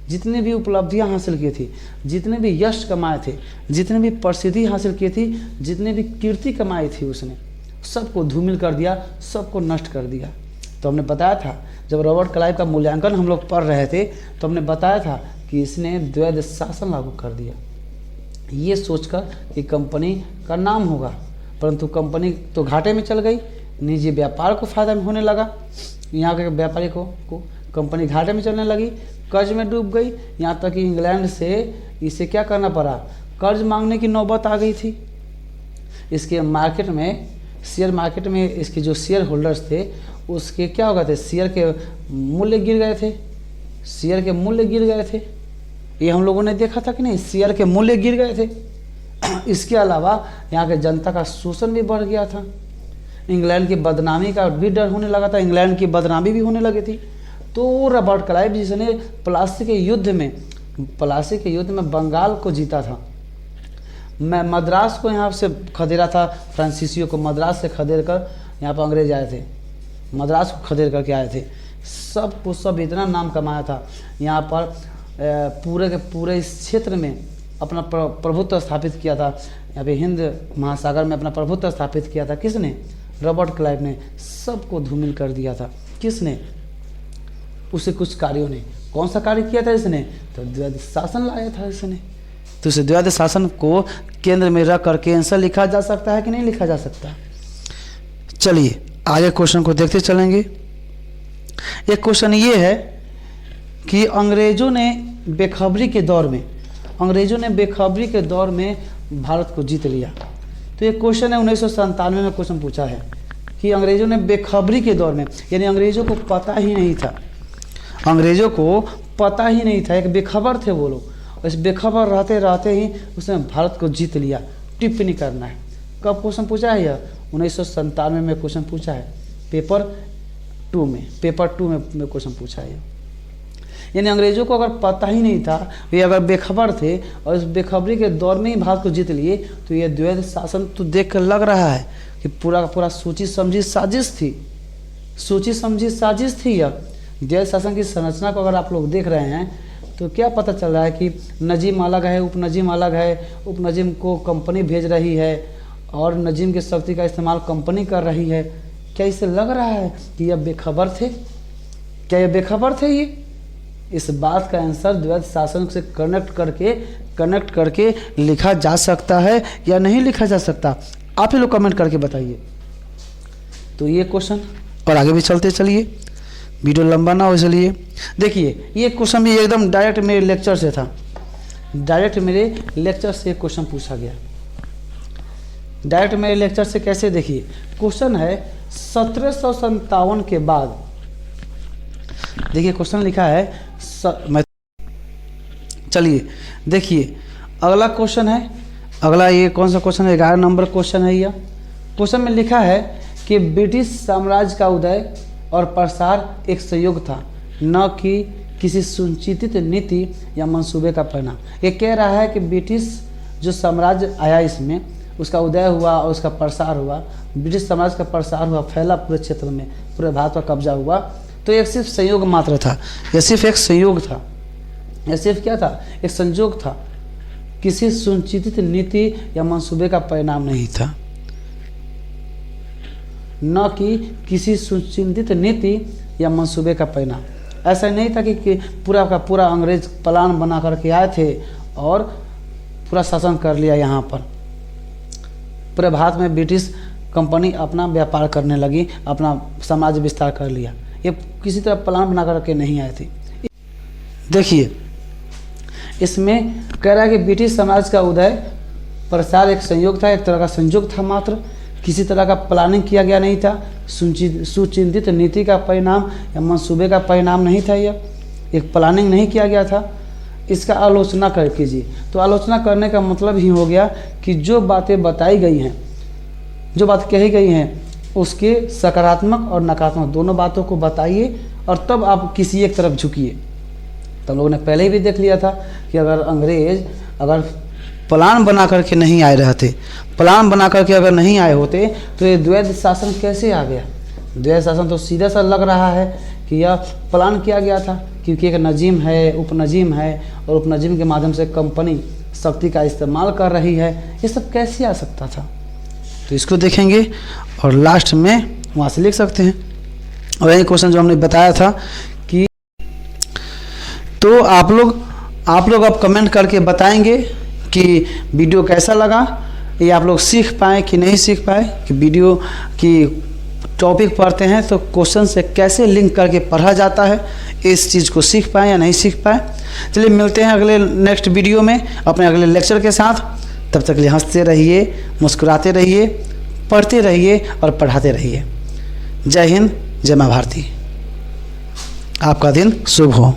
जितने भी उपलब्धियां हासिल की थी, जितने भी यश कमाए थे, जितने भी प्रसिद्धि हासिल की थी, जितने भी कीर्ति कमाई थी, उसने सबको धूमिल कर दिया, सबको नष्ट कर दिया। तो हमने बताया था, जब रॉबर्ट क्लाइव का मूल्यांकन हम लोग पढ़ रहे थे तो हमने बताया था कि इसने द्वैध शासन लागू कर दिया, ये सोचकर कि कंपनी का नाम होगा, परंतु कंपनी तो घाटे में चल गई, निजी व्यापार को फायदा होने लगा, यहाँ के व्यापारी को कंपनी घाटे में चलने लगी, कर्ज में डूब गई, यहाँ तक कि इंग्लैंड से इसे क्या करना पड़ा, कर्ज मांगने की नौबत आ गई थी। इसके मार्केट में, शेयर मार्केट में इसके जो शेयर होल्डर्स थे उसके क्या हो गए थे, शेयर के मूल्य गिर गए थे, शेयर के मूल्य गिर गए थे। ये हम लोगों ने देखा था कि नहीं, शेयर के मूल्य गिर गए थे। इसके अलावा यहाँ के जनता का शोषण भी बढ़ गया था, इंग्लैंड की बदनामी का भी डर होने लगा था, इंग्लैंड की बदनामी भी होने लगी थी। तो रॉबर्ट क्लाइव जिसने प्लासी के युद्ध में बंगाल को जीता था, मैं मद्रास को यहाँ से खदेड़ा था, फ्रांसीसियों को मद्रास से खदेड़ कर यहाँ पर अंग्रेज आए थे, मद्रास को खदेड़ करके आए थे, सब कुछ सब इतना नाम कमाया था यहाँ पर, पूरे के पूरे इस क्षेत्र में अपना प्रभुत्व स्थापित किया था, यहाँ पे हिंद महासागर में अपना प्रभुत्व स्थापित किया था। किसने? रॉबर्ट क्लाइव ने। सबको धूमिल कर दिया था। किसने? उसे कुछ कार्यों ने। कौन सा कार्य किया था इसने? तो द्वैध शासन लाया था इसने। तो इस द्वैध शासन को केंद्र में रख करके आंसर लिखा जा सकता है कि नहीं लिखा जा सकता? चलिए आगे क्वेश्चन को देखते चलेंगे। एक क्वेश्चन ये है कि अंग्रेजों ने बेखबरी के दौर में भारत को जीत लिया। तो ये क्वेश्चन है 1997 में क्वेश्चन पूछा है कि अंग्रेजों ने बेखबरी के दौर में, यानी अंग्रेजों को पता ही नहीं था, एक बेखबर थे वो लोग। इस बेखबर रहते रहते ही उसने भारत को जीत लिया। टिप्पणी करना है। कब क्वेश्चन पूछा है यह? 1997 में क्वेश्चन पूछा है, पेपर 2 में क्वेश्चन पूछा है। यानी अंग्रेजों को अगर पता ही नहीं था, वे अगर बेखबर थे और इस बेखबरी के दौर में ही भारत को जीत लिए, तो ये द्वैध शासन तो देख कर लग रहा है कि पूरा का पूरा सोची समझी साजिश थी। यह द्वैध शासन की संरचना को अगर आप लोग देख रहे हैं तो क्या पता चल रहा है कि नजीम अलग है, उपनजीम अलग है, उपनजीम को कंपनी भेज रही है और नजीम की शक्ति का इस्तेमाल कंपनी कर रही है। क्या इससे लग रहा है कि यह बेखबर थे? क्या ये बेखबर थे? ये इस बात का आंसर द्वैध शासन से कनेक्ट करके लिखा जा सकता है या नहीं लिखा जा सकता? आप ही लोग कमेंट करके बताइए। तो ये क्वेश्चन, और आगे भी चलते चलिए, वीडियो लंबा ना हो इसलिए। देखिए ये क्वेश्चन भी एकदम डायरेक्ट मेरे लेक्चर से था, क्वेश्चन पूछा गया डायरेक्ट मेरे लेक्चर से। कैसे? देखिए क्वेश्चन है 1757 के बाद। देखिए क्वेश्चन लिखा है चलिए देखिए अगला क्वेश्चन है, अगला ये कौन सा क्वेश्चन है? 11 नंबर क्वेश्चन है यह। क्वेश्चन में लिखा है कि ब्रिटिश साम्राज्य का उदय और प्रसार एक संयोग था, न कि किसी सुनिश्चित नीति या मंसूबे का परिणाम। ये कह रहा है कि ब्रिटिश जो साम्राज्य आया इसमें, उसका उदय हुआ और उसका प्रसार हुआ, ब्रिटिश साम्राज्य का प्रसार हुआ, फैला पूरे क्षेत्र में, पूरे भारत का कब्जा हुआ, तो एक सिर्फ संयोग मात्र था। यह सिर्फ एक संयोग था। यह सिर्फ क्या था? एक संयोग था, किसी सुनिश्चित नीति या मंसूबे का परिणाम नहीं था। न कि किसी सुनिश्चित नीति या मंसूबे का परिणाम। ऐसा नहीं था कि पूरा का पूरा अंग्रेज प्लान बना करके आए थे और पूरा शासन कर लिया। यहाँ पर पूरे भारत में ब्रिटिश कंपनी अपना व्यापार करने लगी, अपना साम्राज्य विस्तार कर लिया। ये किसी तरह प्लान बना करके नहीं आए थे। देखिए इसमें कह रहा है कि ब्रिटिश साम्राज्य का उदय प्रसार एक संयोग था, एक तरह का संयोग था मात्र, किसी तरह का प्लानिंग किया गया नहीं था, सुचिंतित नीति का परिणाम या मंसूबे का परिणाम नहीं था। यह एक प्लानिंग नहीं किया गया था। इसका आलोचना कर कीजिए। तो आलोचना करने का मतलब ही हो गया कि जो बातें बताई गई हैं, जो बात कही गई हैं, उसके सकारात्मक और नकारात्मक दोनों बातों को बताइए और तब आप किसी एक तरफ झुकिए। तो लोगों ने पहले ही भी देख लिया था कि अगर अंग्रेज अगर प्लान बना करके नहीं आए रहते, प्लान बना करके अगर नहीं आए होते तो ये द्वैध शासन कैसे आ गया? द्वैध शासन तो सीधा सा लग रहा है कि यह प्लान किया गया था, क्योंकि एक नजीम है, उपनजीम है और उपनजीम के माध्यम से कंपनी शक्ति का इस्तेमाल कर रही है। ये सब कैसे आ सकता था? तो इसको देखेंगे और लास्ट में वहाँ से लिख सकते हैं। और यही क्वेश्चन जो हमने बताया था कि तो आप लोग अब कमेंट करके बताएंगे कि वीडियो कैसा लगा, ये आप लोग सीख पाए कि नहीं सीख पाए, कि वीडियो की टॉपिक पढ़ते हैं तो क्वेश्चन से कैसे लिंक करके पढ़ा जाता है, इस चीज़ को सीख पाए या नहीं सीख पाए। चलिए मिलते हैं अगले नेक्स्ट वीडियो में अपने अगले लेक्चर के साथ। तब तक के लिए हंसते रहिए, मुस्कुराते रहिए, पढ़ते रहिए और पढ़ाते रहिए। जय हिंद, जय माँ भारती। आपका दिन शुभ हो।